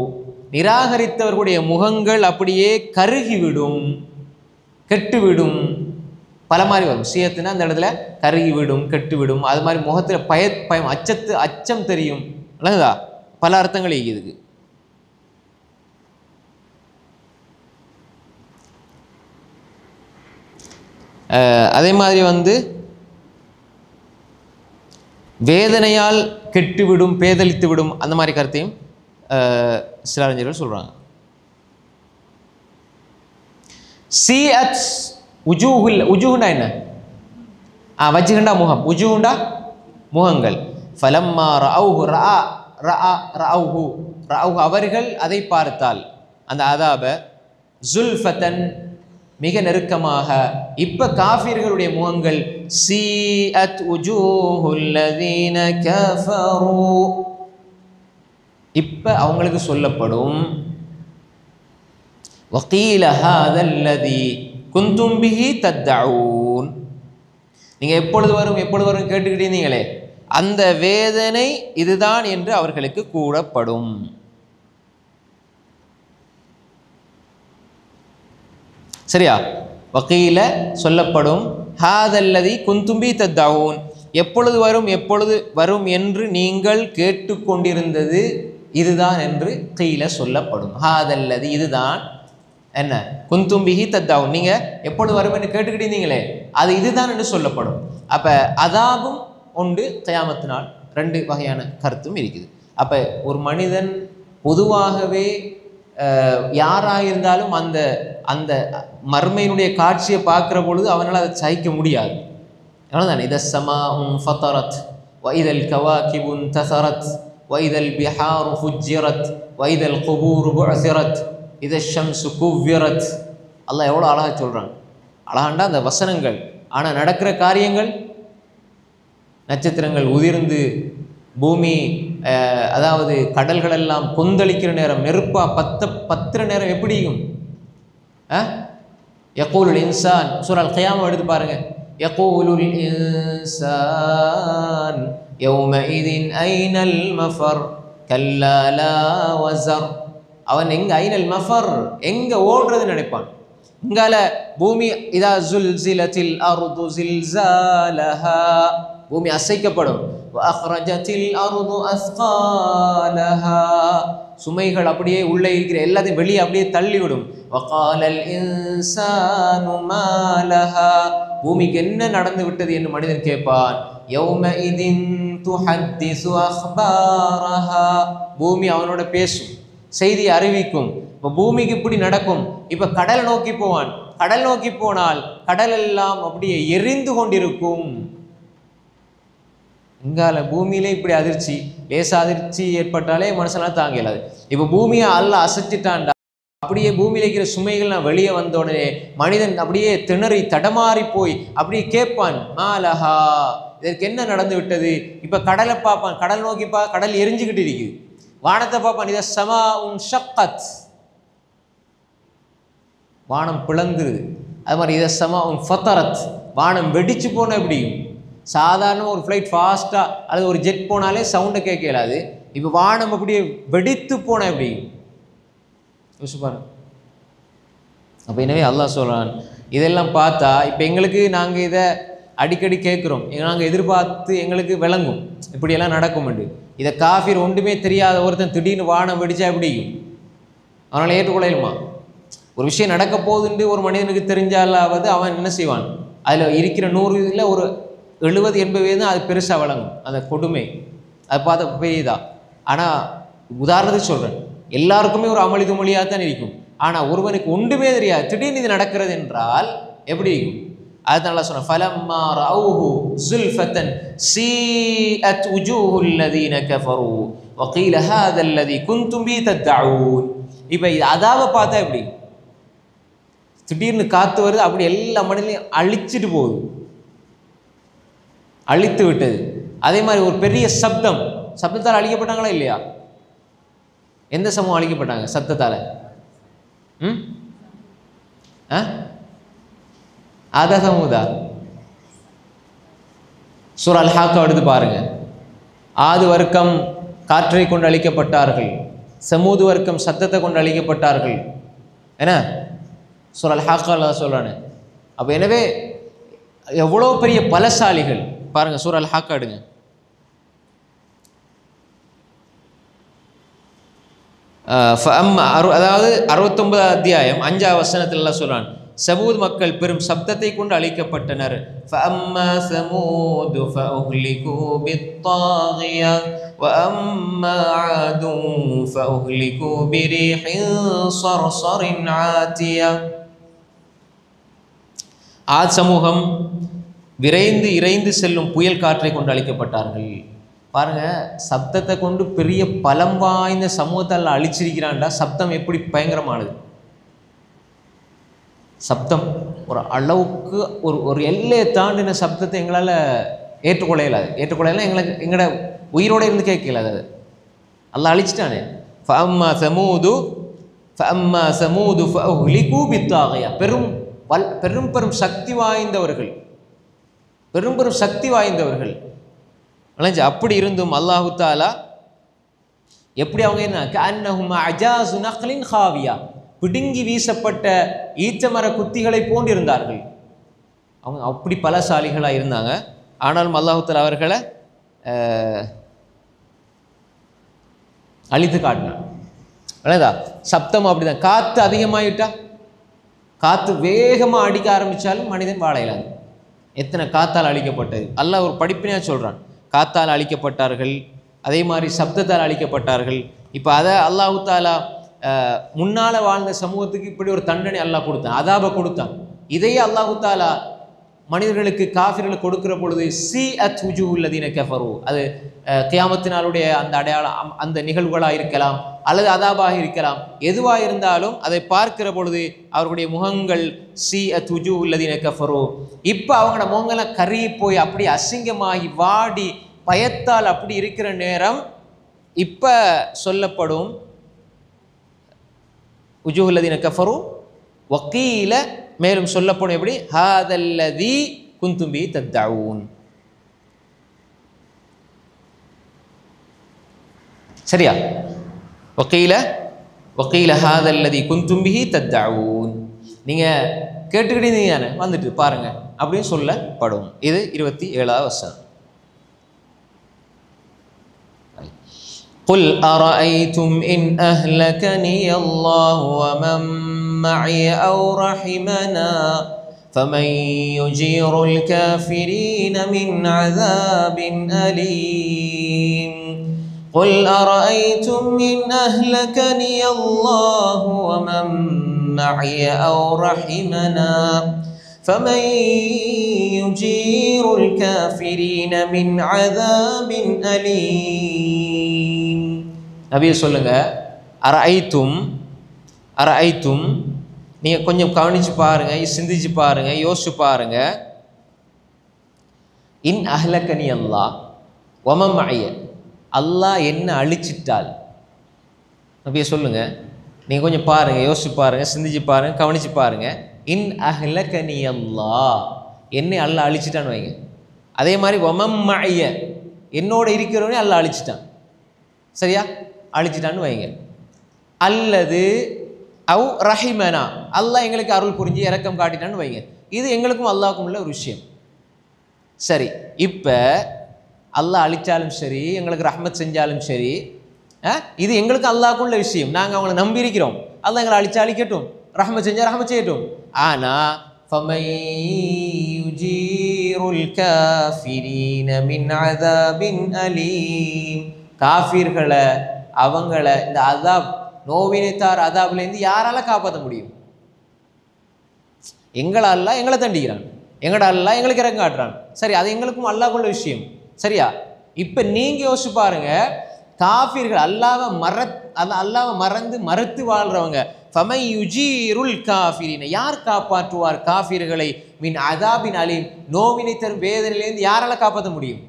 நிராகரித்தவர்களுடைய முகங்கள் அப்படியே கருகிவிடும், கெட்டுவிடும். பல மாதிரி வரும். சீயத்துனா அந்த இடத்துல கருகிவிடும், கெட்டுவிடும். அது மாதிரி முகத்தில் பயம் அச்சம் தெரியும். இல்லைங்களா? பல அர்த்தங்கள் இதுக்கு. அதே மாதிரி வேதனையால் கெட்டுவிடும், பேதலித்து விடும், அந்த மாதிரி கருத்தையும் சில அறிஞர்கள் சொல்கிறாங்க. சீஅத் உஜூஹுண்டா என்ன? வஜ்ஹுண்டா முகம், உஜூஹுண்டா முகங்கள். ஃபலம்மா ரஅவுஹு ரஅவுஹு அவர்கள் அதை பார்த்தால் அந்த அதாப, ஸுல்ஃபத்தன் மிக நெருக்கமாக. இப்ப காஃபிர்களுடைய முகங்கள் சீஅத் உஜூஹுல் லதீன கஃபரு, இப்ப அவங்களுக்கு சொல்லப்படும் வகீல ஹாதல் லதீ குந்தும் பிஹி தத்தஊன். நீங்க எப்பொழுது வரும் கேட்டுக்கிட்டே இருந்தீங்களே, அந்த வேதனை இதுதான் என்று அவர்களுக்கு கூறப்படும். சரியா? வகீல சொல்லப்படும், ஹாதல்லதி குந்தும்பி தத்தஊன், எப்பொழுது வரும் என்று நீங்கள் கேட்டுக்கொண்டிருந்தது இதுதான் என்று கீழ சொல்லப்படும். ஹாதல்லதி இதுதான் என்ன, குந்தும்பிஹி தத்தஊன், நீங்க எப்பொழுது வரும் என்று கேட்டுக்கிட்டு இருந்தீங்களே அது இதுதான் என்று சொல்லப்படும். அப்ப அதாபும் உண்டு, கியாமத்தினால் ரெண்டு வகையான கருத்தும் இருக்குது. அப்ப ஒரு மனிதன் பொதுவாகவே யாராக இருந்தாலும் அந்த அந்த மர்மையினுடைய காட்சியை பார்க்குற பொழுது அவனால் அதை சகிக்க முடியாது. அதனால்தான் இத ஸமாஉன் ஃபதரத் வைதல் கவாகிபுன் தஸரத் வைதல் பிஹாரு ஃபுஜ்ஜிரத் வைதல் குபூரு புஅஸிரத் இத ஷம்சு குவ்விரத். அல்லாஹ் எவ்வளோ அழகாக சொல்கிறான். அழகாண்டா அந்த வசனங்கள். ஆனால் நடக்கிற காரியங்கள், நட்சத்திரங்கள் உதிர்ந்து பூமி, அதாவது கடல்கள் எல்லாம் கொந்தளிக்கிற நேரம், நெருப்பா பத்துற நேரம் எப்படியும் யகூலுல் இன்சான் சூரா அல் கியாமா எடுத்து பாருங்க. யகூலுல் இன்சான் யௌமஇதின் ஐனல் மஃபர் கல்லா லா வஸர். அவன் எங்க ஐனல் மஃபர், எங்க ஓடுறது நினைப்பான். இங்கால பூமி இதா ஸுல்ஸிலத்தில் அர்து ஸில்ஸாலஹா, பூமி அசைக்கப்படும். வஅக்ரஜத்தில் அர்து அஸ்காலஹா, சுமைகள் அப்படியே உள்ளே இருக்கிற எல்லாத்தையும் வெளியே அப்படியே தள்ளிவிடும். வகாலல் இன்சானு மாலஹா, பூமிக்கு என்ன நடந்து விட்டது என்று மனிதன் கேட்பான். யௌமஇதின் துஹத்திஸு அக்பாரஹா, பூமி அவனோட பேசும், செய்தி அறிவிக்கும். இப்போ பூமிக்கு இப்படி நடக்கும். இப்போ கடலை நோக்கி போவான். கடல் நோக்கி போனால் கடல் எல்லாம் அப்படியே எரிந்து கொண்டிருக்கும். இங்கால பூமியிலே இப்படி அதிர்ச்சி, லேச அதிர்ச்சி ஏற்பட்டாலே மனுஷனால தாங்க இயலாது. இப்போ பூமியை அல்லாஹ் அசைச்சிட்டான்டா, அப்படியே பூமியில் இருக்கிற சுமைகள்லாம் வெளியே வந்த உடனே மனிதன் அப்படியே திணறி தடமாறி போய் அப்படியே கேட்பான், மாலஹா, இதற்கு என்ன நடந்து விட்டது? இப்போ கடலை பார்ப்பான், கடல் நோக்கி கடல் எரிஞ்சுக்கிட்டு இருக்குது. வானத்தை பார்ப்பான், இத ஸமாஉன் ஷக்கத், வானம் பிளந்துருது. அது மாதிரி இத ஸமாஉன் ஃபதரத், வானம் வெடிச்சு போன எப்படி? சாதாரண ஒரு ஃப்ளைட் ஃபாஸ்ட்டாக அல்லது ஒரு ஜெட் போனாலே சவுண்டை கேட்க இயலாது. இப்போ வானம் அப்படியே வெடித்து போன எப்படி யோசிப்பாரு. அப்போ எனவே அல்லாஹ் சொல்கிறான், இதெல்லாம் பார்த்தா இப்போ எங்களுக்கு நாங்கள் இதை அடிக்கடி கேட்குறோம், நாங்கள் எதிர்பார்த்து எங்களுக்கு விளங்கும் இப்படியெல்லாம் நடக்கும்ண்டு. இதை காஃபிர் ஒன்றுமே தெரியாத ஒருத்தன் திடீர்னு வானம் வெடிச்சா எப்படியும் அவனால் ஏற்றுக்கொள்ளையுமா? ஒரு விஷயம் நடக்க போகுதுன்னு ஒரு மனிதனுக்கு தெரிஞ்சாலாவது அவன் என்ன செய்வான், அதில் இருக்கிற 100 இதில் ஒரு 70-80 தான் அது பெருசாக வழங்கும், அந்த கொடுமை அதை பார்த்த பெரியதா. ஆனால் உதாரணத்துக்கு சொல்கிறேன், எல்லாருக்குமே ஒரு அமளி துமொழியாக தான் இருக்கும். ஆனால் ஒருவனுக்கு ஒன்றுமே தெரியாது, திடீர்னு இது நடக்கிறது என்றால் எப்படி இருக்கும்? அதுதான் நல்லா சொன்ன, ஃபலம்மா ரஅவுஹு ஸுல்ஃபத்தன் ஸீஅத் உஜூஹுல் லதீன கஃபரு வகீல ஹாதல் லதீ குன்தும் பி தத்தஊன். இப்போ இது அதாவை பார்த்தா எப்படி? திடீர்னு காற்று வருது, அப்படி எல்லா மனிதனையும் அழிச்சிட்டு போகுது, அழித்து விட்டது. அதே மாதிரி ஒரு பெரிய சப்தத்தால் அழிக்கப்பட்டாங்களா இல்லையா? எந்த சமூகம் அழிக்கப்பட்டாங்க சத்தத்தால்? ஆதா சமூதா? சூரா அல் ஹாக்கா எடுத்து பாருங்க. ஆது வர்க்கம் காற்றை கொண்டு அழிக்கப்பட்டார்கள், சமூது வர்க்கம் சத்தத்தை கொண்டு அழிக்கப்பட்டார்கள். என்ன சூரா அல் ஹாக்கா சொல்றானே. அப்போ எனவே எவ்வளோ பெரிய பலசாலிகள் பாருங்க. சூரா அல் ஹாக்கா எடுங்க. அதாவது 69 அத்தியாயம் 5ஆம் வசனத்தில் எல்லாம் சொல்றான், சமூத் மக்கள் பெரும் சப்தத்தை கொண்டு அழிக்கப்பட்டனர். ஃபஅம்மா ஸமூது ஃபஉஹ்லிகு பித்தாகியா வஅம்மா ஆது ஃபஉஹ்லிகு பிரீஹின் ஸர்ஸரின் ஆதியா. ஆத் சமூகம் விரைந்து இறைந்து செல்லும் புயல் காற்றை கொண்டு அழிக்கப்பட்டார்கள். பாருங்க, சப்தத்தை கொண்டு பெரிய பலம் வாய்ந்த சமூகத்தால் அழிச்சிருக்கிறான்டா. சப்தம் எப்படி பயங்கரமானது! சப்தம் ஒரு அளவுக்கு ஒரு எல்லையை தாண்டின சப்தத்தை எங்களால் ஏற்றுக்கொள்ளலாம். எங்களோட உயிரோடு இருந்து கேட்கல. அது அல்லாஹ் அழிச்சிட்டானே. ஃபஅம்மா ஸமூது ஃபஉஹ்லிகு பித்தாகியா, பெரும் சக்தி வாய்ந்தவர்கள். அப்படி இருந்தும் அல்லாஹு தாலா எப்படி அவங்க என்ன கஅன்னஹும் அஜாஸு நக்லின் ஹாவியா, பிடுங்கி வீசப்பட்ட ஈச்சமர குத்திகளை போன்று இருந்தார்கள். அவங்க அப்படி பலசாலிகளாக இருந்தாங்க. ஆனாலும் அல்லாஹு தாலா அவர்களை அழித்து காட்டினான். சப்தம் அப்படிதான். காற்று அதிகமாகிட்டா, காற்று வேகமாக அடிக்க ஆரம்பித்தாலும் மனிதன் வாழ இயலாது. எத்தனை காத்தால் அழிக்கப்பட்டது அல்லாஹ் ஒரு படிப்பினையாக சொல்கிறான். காத்தால் அழிக்கப்பட்டார்கள், அதே மாதிரி சப்தத்தால் அழிக்கப்பட்டார்கள். இப்போ அதை அல்லாஹு தாலா முன்னால் வாழ்ந்த சமூகத்துக்கு இப்படி ஒரு தண்டனை அல்லாஹ் கொடுத்தான், அதாப கொடுத்தான். இதையே அல்லாஹு தாலா மனிதர்களுக்கு காஃபிர்களுக்கு கொடுக்கிற பொழுது ஸீஅத் உஜூஹுல் லதீன கஃபரு, அது கியாமத்தினாலுடைய அந்த அடையாளம், அந்த நிகழ்வுகளாக இருக்கலாம், அல்லது அதாபாக இருக்கலாம். எதுவாக இருந்தாலும் அதை பார்க்கிற பொழுது அவர்களுடைய முகங்கள் துஜு உள்ளதின கஃபரோ, இப்போ அவங்களோட முகங்கள்லாம் கருகி போய் அப்படி அசிங்கமாகி வாடி பயத்தால் அப்படி இருக்கிற நேரம் இப்போ சொல்லப்படும் உஜு உள்ளதின கஃபரோ வக்கீல, மேலும் சொல்லப்படும் எப்படி ஹாதல்லதி குந்தும்பி தத்தஊன். சரியா? வக்கீல ஹாதல்லதி குந்தும்பிஹி தத்தஊன். நீங்கள் கேட்டுக்கிட்டீங்க தானே, வந்துட்டு பாருங்க அப்படின்னு சொல்லப்படும். இது 27வது வசனம். قل أرأيتم إن أهلكني الله ومن معي أو رحمنا فمن يجير الكافرين من عذاب أليم. قل أرأيتم إن أهلكني الله ومن معي أو رحمنا فمن يجير الكافرين من عذاب أليم. நபியே சொல்லுங்க, அரஐத்தும் நீங்கள் கொஞ்சம் கவனித்து பாருங்கள், சிந்திச்சு பாருங்கள், யோசிச்சு பாருங்கள். இன் அஹ்லக்கனி அல்லாஹ் வமன் மஅய்ய, அல்லாஹ் என்ன அழிச்சிட்டால். நபியே சொல்லுங்கள், நீங்கள் கொஞ்சம் பாருங்கள், யோசிச்சு பாருங்கள், சிந்திச்சு பாருங்கள், கவனித்து பாருங்கள். இன் அஹ்லக்கனி அல்லாஹ், என்னை அல்லாஹ் அழிச்சிட்டான்னு வைங்க. அதே மாதிரி வமன் மஅய்ய, என்னோட இருக்கிறவனே அல்லாஹ் அழிச்சிட்டான். சரியா? அழிச்சிட்டான்னு வைங்க. அல்லது அவ் ரஹிமனா, அல்லாஹ் எங்களுக்கு அருள் புரிஞ்சு இரக்கம் காட்டிட்டான்னு வைங்க. இது எங்களுக்கும் அல்லாஹ்வுக்கும் உள்ள ஒரு விஷயம். சரி, இப்போ அல்லாஹ் அழித்தாலும் சரி, எங்களுக்கு ரஹ்மத் செஞ்சாலும் சரி, இது எங்களுக்கு அல்லாஹ்வுக்கும் உள்ள விஷயம். நாங்கள் அவங்கள நம்பி இருக்கிறோம். அல்லாஹ் எங்களை அழிச்சா அழிக்கட்டும், ரஹ்மத் செஞ்சால் ரஹ்மத் செய்யட்டும். ஆனால் ஃபமை யுஜீருல் காஃபிரீன மின் அஸாபின் அலீம், காஃபிர்களை அவங்கள இந்த அதாப் நோவினைத்தார் அதாப்லேருந்து யாரால காப்பாற்ற முடியும்? எங்களை அல்லாஹ் எங்களை தண்டிக்கிறான், எங்களோட அல்லாஹ் எங்களுக்கு இறங்க காட்டுறான். சரி, அது எங்களுக்கும் அல்லாஹ்வுள்ள விஷயம். சரியா? இப்போ நீங்கள் யோசிச்சு பாருங்க, காஃபிர்கள் அல்லாஹ்வை மறந்து வாழ்றவங்க, ஃபமை யுஜீருல் காஃபிரீன, யார் காப்பாற்றுவார் காஃபிர்களை மின் அஸாபின் அலீம், நோவினை தரும் வேதனையிலேருந்து யாரால காப்பாற்ற முடியும்?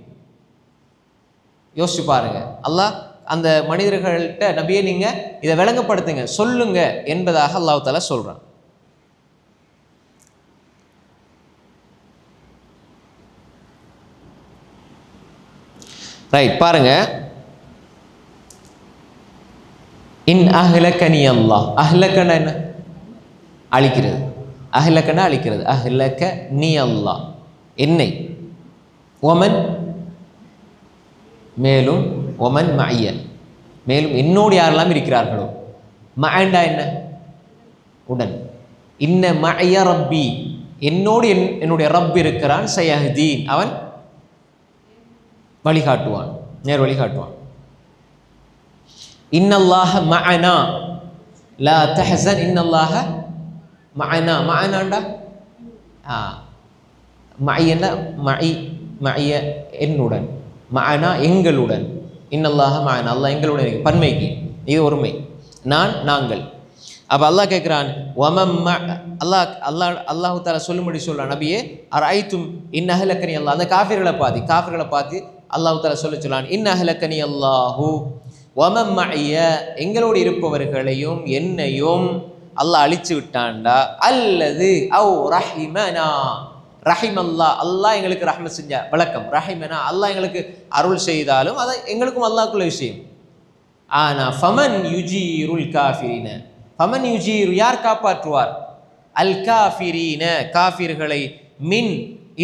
யோசிச்சு பாருங்க. அல்லாஹ் அந்த மனிதர்கள்ட்ட நபியே நீங்கள் இதை விளங்கப்படுத்துங்க, சொல்லுங்க என்பதாக அல்லாஹ் தஆலா சொல்கிறான். ரைட், பாருங்க. இன் அஹ்லக்கனி அல்லாஹ், அஹ்லக்கனா என்ன? அழிக்கிறது. அஹ்லக்கனா அழிக்கிறது. அஹ்லக்க நீ அல்லாஹ், என்னை. ஒமன், மேலும் ஒமன் மஅய்ய, மேலும் என்னோடு யாரெல்லாம் இருக்கிறார்களோ. மஅண்டா என்ன? உடன். இன்ன மஅய்ய ரப்பி, என்னோடு என்னுடைய ரப் இருக்கிறான். சயஹ்தீன், அவன் வழிகாட்டுவான், நேர் வழிகாட்டுவான். இன்னல்லாஹ மஅனா லா தஹஸன், இன்னல்லாஹ மஅனா. மஅனாண்டா மஅய்யன்னா மஅய்ய என்னுடன், மஅனா எங்களுடன். இன்னல்லாஹ மஅனா, அல்லாஹ் எங்களுடன் இருக்கு. பன்மைக்கு இது ஒருமை, நாங்கள். அப்போ அல்லாஹ் கேட்குறான், அல்லாஹு தஆலா சொல்லும்படி சொல்கிறான், நபியே அரஐத்தும் இன் அஹ்லக்கனி அல்லாஹ், அந்த காஃபிர்களை பார்த்து அல்லாஹு தஆலா சொல்லான், இன் அஹ்லக்கனி அல்லாஹு வமன் மஅய்ய, எங்களோடு இருப்பவர்களையும் என்னையும் அல்லாஹ் அழிச்சு விட்டான்டா. அல்லது அவ் ரஹிமனா, ரஹிமல்லா, அல்லாஹ் எங்களுக்கு ரஹ்மத் செஞ்சா, வழக்கம் ரஹிமனா, அல்லாஹ் எங்களுக்கு அருள் செய்தாலும் அது எங்களுக்கும் அல்லாஹ்க்குள்ள விஷயம். ஆனால் ஃபமன் யுஜீருல் காஃபிரீன, ஃபமன் யுஜீரு, யார் காப்பாற்றுவார்? அல் காஃபிரீன, காஃபிர்களை, மின்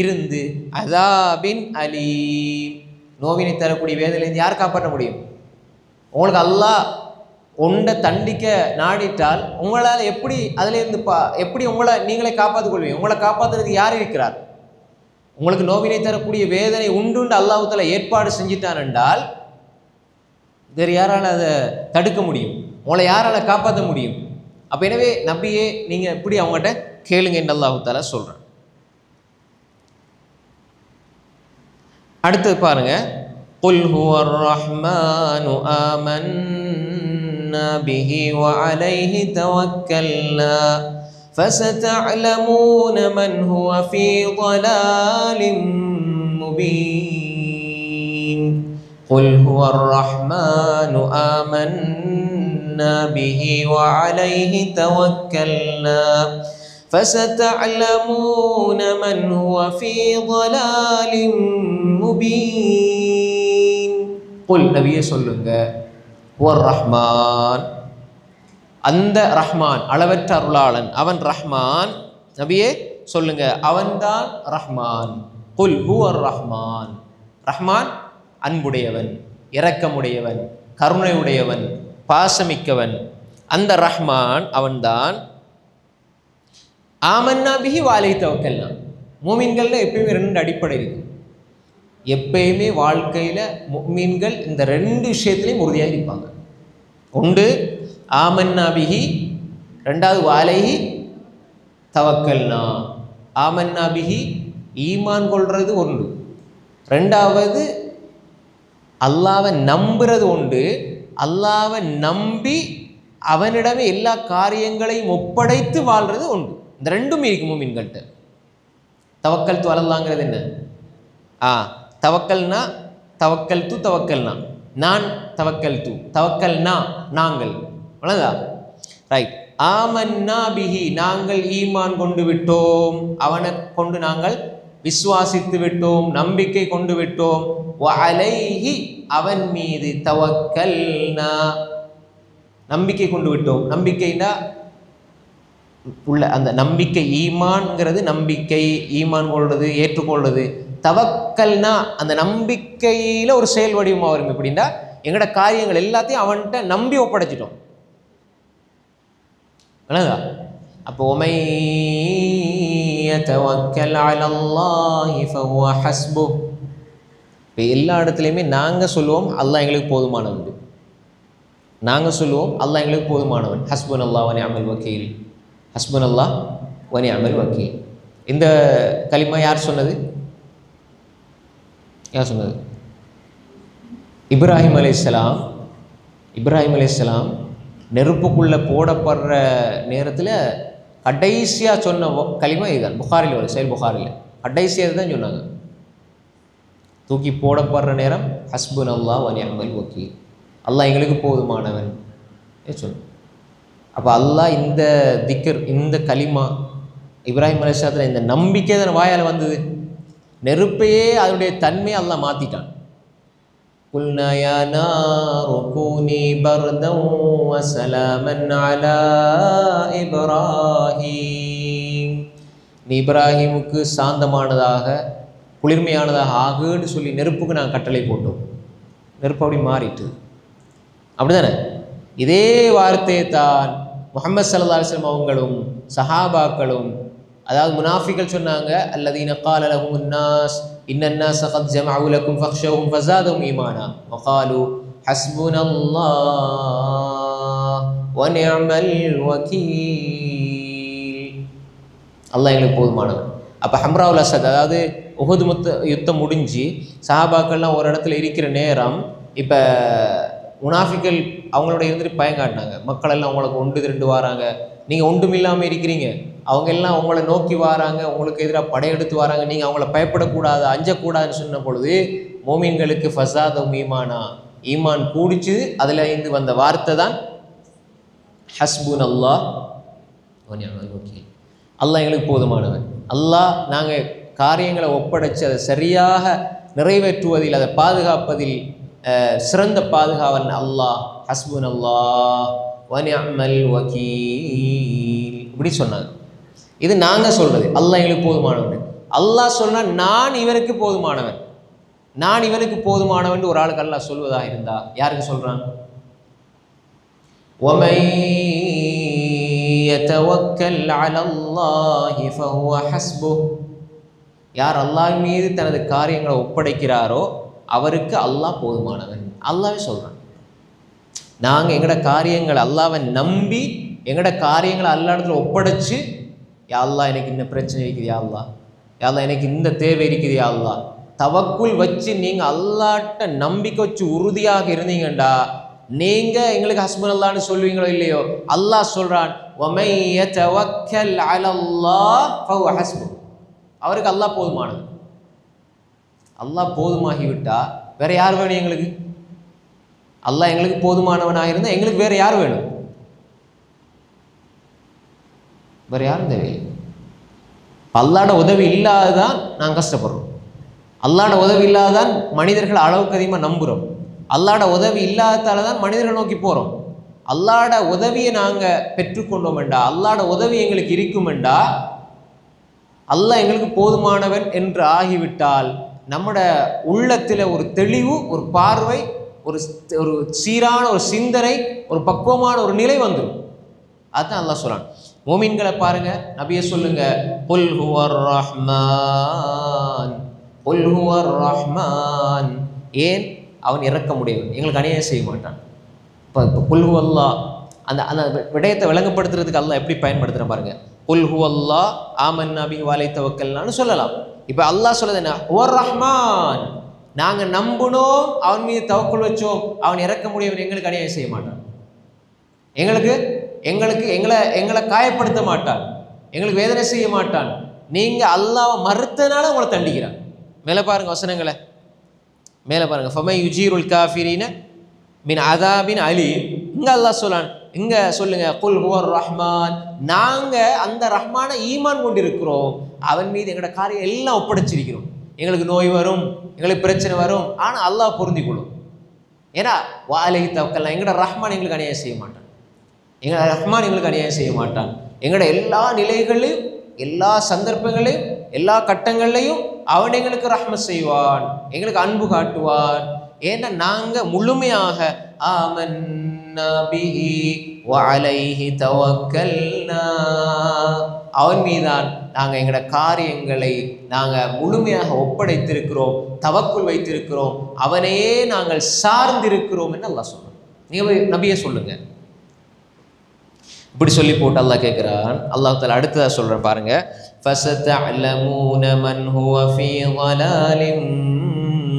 இருந்து, அஸாபின் அலீம், நோவினை தரக்கூடிய வேதனையிலிருந்து யார் காப்பாற்ற முடியும்? உங்களுக்கு அல்லாஹ் ஒன்றை தண்டிக்க நாடிட்டால் உங்களால் எப்படி அதிலிருந்து எப்படி உங்களை நீங்களே காப்பாற்றிக் கொள்வீங்க? உங்களை காப்பாற்றுறதுக்கு யார் இருக்கிறார்? உங்களுக்கு நோவினை தரக்கூடிய வேதனை உண்டுண்டு அல்லாஹ் தஆலா ஏற்பாடு செஞ்சிட்டான் என்றால் வேறு யாரால் அதை தடுக்க முடியும்? உங்களை யாரால் காப்பாற்ற முடியும்? அப்போ எனவே நபியே நீங்கள் எப்படி அவங்ககிட்ட கேளுங்க என்று அல்லாஹ் தஆலா சொல்கிறான். அடுத்து பாருங்க, குல் ஹுவர் ரஹ்மானு ஆமன்னா آمنا به وعليه توكلنا فستعلمون من هو في ضلال مبين قل هو الرحمن آمنا به وعليه توكلنا فستعلمون من هو في ضلال مبين قل நபியே சொல்லுங்க هو الرحمن அந்த ரஹ்மான் அளவற்ற அருளாளன் அவன் ரஹ்மான் நபியே சொல்லுங்க அவன்தான் ரஹ்மான் குல் ஹுவர் ரஹ்மான் ரஹ்மான் அன்புடையவன் இரக்கமுடையவன் கருணையுடையவன் பாசமிக்கவன் அந்த ரஹ்மான் அவன்தான் ஆமன்னா பிஹி வாலை தவக்கல்னா மூமின்கள்ல எப்பயுமே ரெண்டு அடிப்படை இருக்கு எப்பயுமே வாழ்க்கையில் முஃமின்கள் இந்த ரெண்டு விஷயத்துலையும் உறுதியாக இருப்பாங்க ஒன்று ஆமன்னா பிஹி ரெண்டாவது வாலைஹி தவக்கல்னா ஆமன்னா பிஹி ஈமான் கொள்வது ஒன்று ரெண்டாவது அல்லாவை நம்புறது உண்டு அல்லாவை நம்பி அவனிடமே எல்லா காரியங்களையும் ஒப்படைத்து வாழ்றது உண்டு இந்த ரெண்டும் இருக்கு மூமின்கள்கிட்ட தவக்கல் து அலல்லாங்கிறது என்ன தவக்கல்னா தவக்கல் து தவக்கல்னா நான் தவக்கல் து தவக்கல்னா நாங்கள் அவ்வளோதா ரைட் ஆமன்னா பிஹி நாங்கள் ஈமான் கொண்டு விட்டோம் அவனை கொண்டு நாங்கள் விசுவாசித்து விட்டோம் நம்பிக்கை கொண்டு விட்டோம் வஅலைஹி அவன் மீது தவக்கல்னா நம்பிக்கை கொண்டு விட்டோம் நம்பிக்கைனா உள்ள அந்த நம்பிக்கை ஈமான்ங்கிறது நம்பிக்கை ஈமான் கொள்வது ஏற்றுக்கொள்வது தவக்கல்னா அந்த நம்பிக்கையில் ஒரு செயல் வடிவமாக வரும் எப்படின்னா எங்களோட காரியங்கள் எல்லாத்தையும் அவன்கிட்ட நம்பி ஒப்படைச்சிட்டோம் அப்போ ஒமை யதவக்கல் அலல்லாஹி ஃபஹுவ ஹஸ்புஹ் இப்போ எல்லா இடத்துலையுமே நாங்கள் சொல்லுவோம் அல்லாஹ் எங்களுக்கு போதுமானவன் நாங்கள் சொல்லுவோம் அல்லாஹ் எங்களுக்கு போதுமானவன் ஹஸ்புன் அல்லாஹ் வ நிஅமல் வக்கீல் ஹஸ்புன் அல்லாஹ் வ நிஅமல் வக்கீல் இந்த கலிமா யார் சொன்னது இப்ராஹிம் அலைஹிஸ்ஸலாம் நெருப்புக்குள்ளே போடப்படுற நேரத்தில் கடைசியாக சொன்ன கலிமா இதுதான் புகாரில் வரும் செயல் புகாரில் கடைசியாக தான் சொன்னாங்க தூக்கி போடப்படுற நேரம் ஹஸ்புன் அல்லாஹ் வ நிஅமல் வக்கீல் அல்லாஹ் எங்களுக்கு போதுமானவன் சொன்ன அப்போ அல்லாஹ் இந்த திக்ர் இந்த கலிமா இப்ராஹிம் அலைஹிஸ்ஸலாத்தில் இந்த நம்பிக்கை தான் வாயால் வந்தது நெருப்பையே அதனுடைய தன்மையை அல்லாஹ் மாற்றிட்டான் குல்னா யா நாரு கூனி பர்தன் வ ஸலாமன் அலா இப்ராஹீம் நீ இப்ராஹிமுக்கு சாந்தமானதாக குளிர்மையானதாக ஆகுன்னு சொல்லி நெருப்புக்கு நாங்கள் கட்டளை போட்டோம் நெருப்பு அப்படி மாறிட்டு அப்படிதானே இதே வார்த்தையை தான் முஹம்மது ஸல்லல்லாஹு அலைஹி வஸல்லம் அவங்களும் சஹாபாக்களும் அதாவது முனாஃபிகள் சொன்னாங்க அல்லதீன கால லஹுமுன் நாஸ் இன்னன் நாஸ கத் ஜமஅு லக்கும் ஃபக்ஷவுஹும் ஃபஸாதஹும் ஈமானா வகாலு ஹஸ்புனல்லாஹ் வ நிஅமல் வக்கீல் அல்லாஹ் எங்களுக்கு போதுமானவன் அப்போ ஹம்ராவுல் அஸத் அதாவது உஹது யுத்தம் முடிஞ்சு சஹாபாக்கள்லாம் ஒரு இடத்துல இருக்கிற நேரம் இப்போ முனாஃபிகள் அவங்களோட இருந்துட்டு பயங்காட்டினாங்க மக்கள் எல்லாம் உங்களுக்கு ஒன்று திரண்டு வராங்க நீங்கள் ஒன்றும் இல்லாமல் இருக்கிறீங்க அவங்க எல்லாம் உங்களை நோக்கி வராங்க உங்களுக்கு எதிராக படையெடுத்து வராங்க நீங்கள் அவங்கள பயப்படக்கூடாது அஞ்சக்கூடாதுன்னு சொன்ன பொழுது மோமீன்களுக்கு ஃபஸாதஹும் ஈமானா ஈமான் கூடிச்சு அதில் இருந்து வந்த வார்த்தை தான் ஹஸ்புன் அல்லாஹ் வ நிஅமல் வக்கீல் அல்லாஹ் எங்களுக்கு போதுமானவன் அல்லாஹ் நாங்கள் காரியங்களை ஒப்படைச்சு அதை சரியாக நிறைவேற்றுவதில் அதை பாதுகாப்பதில் சிறந்த பாதுகாவலன் அல்லாஹ் ஹஸ்புன் அல்லாஹ் வ நிஅமல் வக்கீல் இப்படி சொன்னாங்க இது நாங்கள் சொல்கிறது அல்லாஹ் எங்களுக்கு போதுமானவன் அல்லாஹ் சொன்னால் நான் இவனுக்கு போதுமானவன் நான் இவனுக்கு போதுமானவன் ஒரு ஆளுக்கு அல்லாஹ் சொல்வதாக இருந்தா யாருக்கு சொல்கிறான் وَمَن يَتَوَكَّلْ عَلَى اللَّهِ فَهُوَ حَسْبُهُ யார் அல்லாஹ் மீது தனது காரியங்களை ஒப்படைக்கிறாரோ அவருக்கு அல்லாஹ் போதுமானவன் அல்லாஹ்வே சொல்கிறான் நாங்கள் எங்களோட காரியங்களை அல்லாஹ்வை நம்பி எங்களோட காரியங்களை அல்லா இடத்துல ஒப்படைச்சு யா அல்லாஹ் எனக்கு இந்த பிரச்சனை இருக்குது யா அல்லாஹ் எனக்கு இந்த தேவை இருக்குது யா அல்லாஹ் தவக்குல் வச்சு நீங்கள் அல்லாஹ்ட்ட நம்பிக்கை வச்சு உறுதியாக இருந்தீங்கண்டா நீங்க எங்களுக்கு ஹஸ்புனல்லாஹ்னு சொல்லுவீங்களோ இல்லையோ, அல்லாஹ் சொல்றான் வமை யதவக்கல் அலல்லாஹ் ஃபஹுவ ஹஸ்பு. அவருக்கு அல்லாஹ் போதுமானது. அல்லாஹ் போதுமாகிவிட்டா வேற யார் வேணும் எங்களுக்கு? அல்லாஹ் எங்களுக்கு போதுமானவனாக இருந்தால் எங்களுக்கு வேற யார் வேணும்? வேற யாரும் தேவையில்லை. அல்லாஹ்வோட உதவி இல்லாததான் நாங்கள் கஷ்டப்படுறோம். அல்லாஹ்வோட உதவி இல்லாதான் மனிதர்கள் அளவுக்கு அதிகமாக நம்புகிறோம். அல்லாஹ்வோட உதவி இல்லாததால தான் மனிதர்கள் நோக்கி போகிறோம். அல்லாஹ்வோட உதவியை நாங்கள் பெற்றுக்கொண்டோம் என்றா, அல்லாஹ்வோட உதவி எங்களுக்கு இருக்கும் என்றா, அல்லாஹ் எங்களுக்கு போதுமானவன் என்று ஆகிவிட்டால் நம்மட உள்ளத்தில் ஒரு தெளிவு, ஒரு பார்வை, ஒரு சீரான ஒரு சிந்தனை, ஒரு பக்குவமான ஒரு நிலை வந்துடும். அதுதான் அல்லாஹ் சொல்றான். மோமின்களை பாருங்க, நபியை சொல்லுங்க, குல் ஹுவர் ரஹ்மான், குல் ஹுவர் ரஹ்மான். ஏன்? அவன் இறக்க முடியவன், எங்களுக்கு அநியாயம் செய்ய மாட்டான். இப்போ குல் ஹு அல்லாஹ், அந்த அந்த விடயத்தை விளங்கப்படுத்துறதுக்கு அல்லாஹ் எப்படி பயன்படுத்துகிறேன் பாருங்க. குல் ஹு அல்லாஹ் ஆமன்னா பிஹி வ அலைஹி தவக்கல்னான்னு சொல்லலாம். இப்போ அல்லாஹ் சொல்றது என்ன? ஹுவர் ரஹ்மான், நாங்கள் நம்பினோம், அவன் மீது தவக்குள் வச்சோம், அவன் இறக்க முடியவன், எங்களுக்கு அநியாயம் செய்ய மாட்டான், எங்களை காயப்படுத்த மாட்டான், எங்களுக்கு வேதனை செய்ய மாட்டான். நீங்க அல்லாஹ்வை மறுத்தனால உங்களை தண்டிக்கிறான். மேலே பாருங்க வசனங்களை, மேலே பாருங்க. ஃபமை யுஜீருல் காஃபிரீன மின் அதாபின் அலீம். இங்க அல்லாஹ் சொல்லான், இங்க சொல்லுங்க, குல் ஹுவர் ரஹ்மான், நாங்க அந்த ரஹ்மான ஈமான் கொண்டிருக்கிறோம், அவன் மீது எங்களோட காரியம் எல்லாம் ஒப்படைச்சிருக்கிறோம். எங்களுக்கு நோய் வரும், எங்களுக்கு பிரச்சனை வரும், ஆனால் அல்லாஹ் பொருந்தி கொள்ளும். ஏன்னா வ அலைஹி தவக்கல்னா, எங்களோட ரஹ்மான் எங்களுக்கு அநியாயம் செய்ய மாட்டான், எங்களோட ரஹ்மான் எங்களுக்கு அநியாயம் செய்ய மாட்டான். எங்களோட எல்லா நிலைகளையும், எல்லா சந்தர்ப்பங்களையும், எல்லா கட்டங்கள்லையும் அவன் எங்களுக்கு ரஹ்மத் செய்வான், எங்களுக்கு அன்பு காட்டுவான். ஏன்னா நாங்கள் முழுமையாக ஆமன்னா பிஹி வ அலைஹி தவக்கல்னா, அவன் மீதான் நாங்கள் எங்களோட காரியங்களை நாங்கள் முழுமையாக ஒப்படைத்திருக்கிறோம், தவக்குள் வைத்திருக்கிறோம், அவனையே நாங்கள் சார்ந்திருக்கிறோம் என்று அல்லாஹ் சொல்றோம். நீங்கள் நபியை சொல்லுங்க. இப்படி சொல்லி போட்டு அல்லாஹ் கேட்குறான். அல்லாஹ் தஆலா அடுத்ததாக சொல்கிறேன் பாருங்க. ஃபஸதஅலமூன மன் ஹுவ ஃபீ ضلالٍ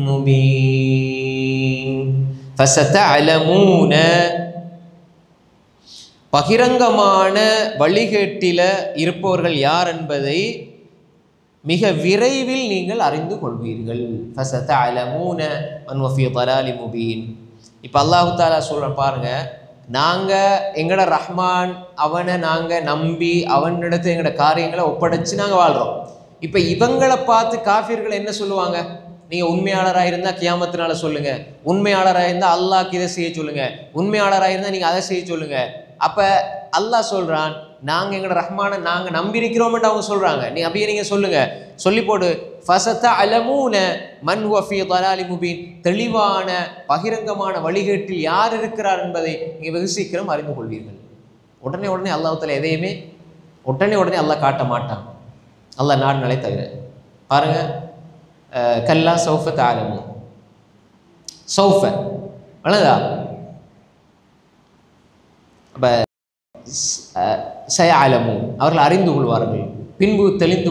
முபீன். ஃபஸதஅலமூன, பகிரங்கமான வழிகேட்டில இருப்பவர்கள் யார் என்பதை மிக விரைவில் நீங்கள் அறிந்து கொள்வீர்கள். ஃபஸதஅலமூன மன் ஹுவ ஃபீ ضلالٍ முபீன். இப்போ அல்லாஹ் தஆலா சொல்கிறேன் பாருங்க, நாங்கள் எங்களோட ரஹ்மான் அவனை நாங்கள் நம்பி அவனிடத்து எங்களோட காரியங்களை ஒப்படைச்சு நாங்கள் வாழ்கிறோம். இப்போ இவங்களை பார்த்து காஃபிர்கள் என்ன சொல்லுவாங்க? நீங்கள் உண்மையாளராக இருந்தால் கியாமத்தினால சொல்லுங்கள், உண்மையாளராக இருந்தால் அல்லாஹ்க்கு இதை செய்ய சொல்லுங்கள், உண்மையாளராக இருந்தால் நீங்கள் அதை செய்ய சொல்லுங்கள். அப்போ அல்லாஹ் சொல்கிறான், நாங்கள் எங்களோட ரஹ்மானை நாங்கள் நம்பியிருக்கிறோம்னு அவங்க சொல்கிறாங்க. அப்படியே நீங்கள் சொல்லுங்கள், சொல்லி போடு. ஃபஸதஅலமூன மன் ஹுவ ஃபீ ضلالٍ முபீன், தெளிவான பகிரங்கமான வழிகேட்டில் யார் இருக்கிறார் என்பதை நீங்கள் வெகு சீக்கிரம் அறிந்து கொள்வீர்கள். உடனே அல்லாஹ் தஆலா எதையுமே உடனே அல்லாஹ் காட்ட மாட்டான், அல்லாஹ் நாடினாலே தவிர. பாருங்க, கல்லா சௌஃப தஅலமூன், சௌஃப வலதா, அப்போ சயஅலமூன், அவர்கள் அறிந்து கொள்வார்கள், பின்பு தெரிந்து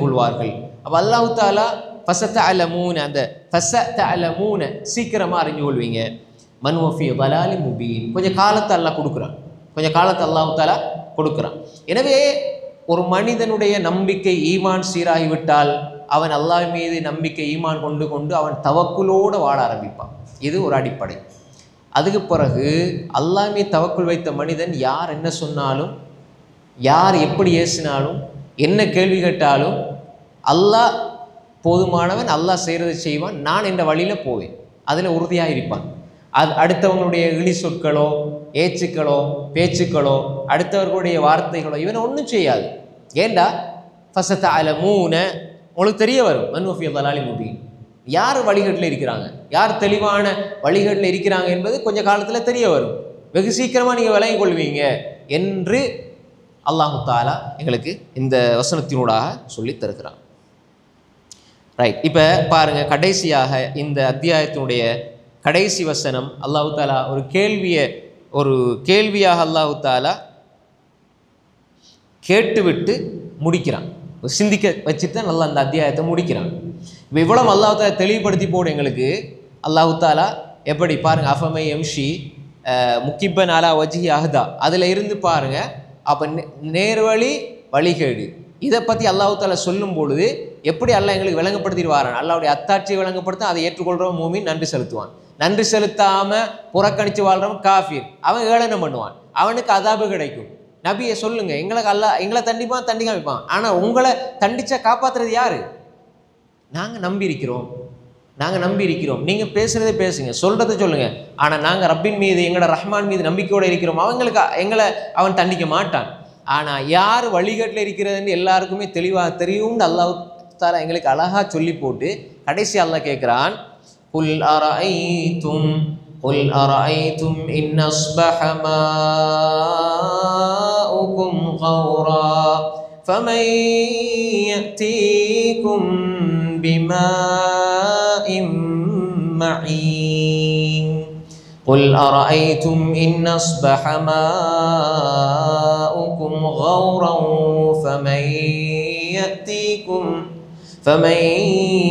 கொள்வார்கள். அப்போ அல்லாஹ் தஆலா ஃபஸதஅலமூன, அந்த ஃபஸதஅலமூன சீக்கிரமாக அறிஞ்சு கொள்வீங்க. மன் ஹுவ ஃபீ ضلالٍ முபீன், கொஞ்சம் காலத்தை அல்லாஹ் கொடுக்குறான், கொஞ்சம் காலத்தை அல்லாஹ் தஆலா கொடுக்குறான். எனவே ஒரு மனிதனுடைய நம்பிக்கை ஈமான் சீராகிவிட்டால் அவன் அல்லாஹ் மீது நம்பிக்கை ஈமான் கொண்டு அவன் தவக்குலோடு வாழ ஆரம்பிப்பான். இது ஒரு அடிப்படை. அதுக்கு பிறகு அல்லாஹ் மீது தவக்குல் வைத்த மனிதன் யார் என்ன சொன்னாலும், யார் எப்படி ஏசினாலும், என்ன கேள்வி கேட்டாலும் அல்லாஹ் போதுமானவன், அல்லாஹ் செய்கிறதை செய்வான், நான் என்ற வழியில் போவேன், அதில் உறுதியாக இருப்பான். அது அடுத்தவங்களுடைய இழி சொற்களோ, ஏச்சுக்களோ, பேச்சுக்களோ, அடுத்தவர்களுடைய வார்த்தைகளோ இவனை ஒன்றும் செய்யாது. ஏண்டா ஃபஸதஅலமூன, உங்களுக்கு தெரிய வரும் மன் ஹுவ ஃபீ ضلالٍ முபீன், யார் வழிகேட்டில் இருக்கிறாங்க, யார் தெளிவான வழிகேட்டில் இருக்கிறாங்க என்பது கொஞ்சம் காலத்தில் தெரிய வரும். வெகு சீக்கிரமாக நீங்கள் விளங்கிக் கொள்வீங்க என்று அல்லாஹு தஆலா எங்களுக்கு இந்த வசனத்தினூடாக சொல்லி தருகிறான். ரைட், இப்போ பாருங்கள், கடைசியாக இந்த அத்தியாயத்தினுடைய கடைசி வசனம் அல்லாஹு தஆலா ஒரு கேள்வியாக அல்லாஹு தஆலா கேட்டுவிட்டு முடிக்கிறான், சிந்திக்க வச்சுட்டு தான் நல்லா அந்த அத்தியாயத்தை முடிக்கிறான். இப்போ இவ்வளோ அல்லாஹு தஆலா தெளிவுபடுத்தி போடு எங்களுக்கு. அல்லாஹு தஆலா எப்படி பாருங்கள், அஃபமை எம்ஷி முக்கிப்பன் அலா வஜி அஹ்தா அதில் இருந்து பாருங்க. அப்போ நேர்வழி வழிகேடு இதை பற்றி அல்லாஹ் தாலா சொல்லும் பொழுது எப்படி அல்லாஹ் எங்களுக்கு விளங்கப்படுத்திட்டு வாரான். அல்லாஹ்வுடைய அத்தாட்சியை விளங்கப்படுத்த அதை ஏற்றுக்கொள்கிறவன் மூமின் நன்றி செலுத்துவான். நன்றி செலுத்தாமல் புறக்கணித்து வாழ்கிறவன் காஃபிர், அவன் ஏளனம் பண்ணுவான், அவனுக்கு அதாபு கிடைக்கும். நபியை சொல்லுங்க, எங்களுக்கு எங்களை தண்டிக்க வைப்பான். ஆனால் உங்களை தண்டிச்சா காப்பாற்றுறது யாரு? நாங்கள் நம்பி இருக்கிறோம். நீங்கள் பேசுகிறதே பேசுங்க, சொல்கிறத சொல்லுங்கள். ஆனால் நாங்கள் ரப்பின் மீது எங்களோட ரஹ்மான் மீது நம்பிக்கையோடு இருக்கிறோம். எங்களை அவன் தண்டிக்க மாட்டான். ஆனால் யார் வழிகாட்டில் இருக்கிறதுன்னு எல்லாருக்குமே தெளிவாக தெரியும்னு அல்லாஹ் தாலா எங்களுக்கு அழகாக சொல்லி போட்டு கடைசி அல்லாஹ் கேட்குறான், குல் அரஐத்தும் இன் அஸ்பஹ மாஉகும் கௌரா ஃபமன் யஅதீகும் பிமாஇம் மஈன். قل أرأيتم إن أصبح ماؤكم غورا فمن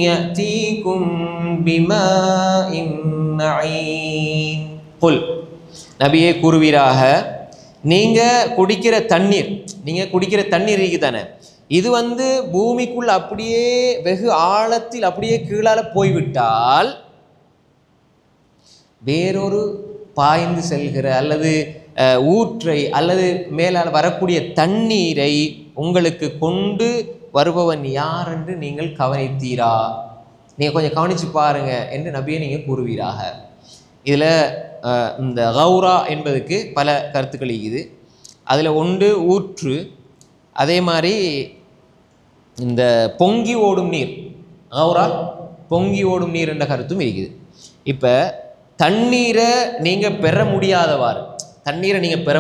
يأتيكم بماء معين. قل நபியே கூறுவீராக, நீங்கள் குடிக்கிற தண்ணீர் இருக்கு தானே, இது பூமிக்குள் அப்படியே வெகு ஆழத்தில் அப்படியே கீழால போய்விட்டால் வேறொரு பாய்ந்து செல்கிற அல்லது ஊற்றை அல்லது மேலால் வரக்கூடிய தண்ணீரை உங்களுக்கு கொண்டு வருபவன் யார் என்று நீங்கள் கவனித்தீரா? நீங்கள் கொஞ்சம் கவனித்து பாருங்க என்று நபியை நீங்கள் கூறுவீராக. இதில் இந்த கௌரா என்பதுக்கு பல கருத்துக்கள் இருக்குது. அதில் ஒன்று ஊற்று, அதே மாதிரி இந்த பொங்கி ஓடும் நீர், கௌரா பொங்கி ஓடும் நீர் என்ற கருத்தும் இருக்குது. இப்போ தண்ணீரை நீங்கள் பெற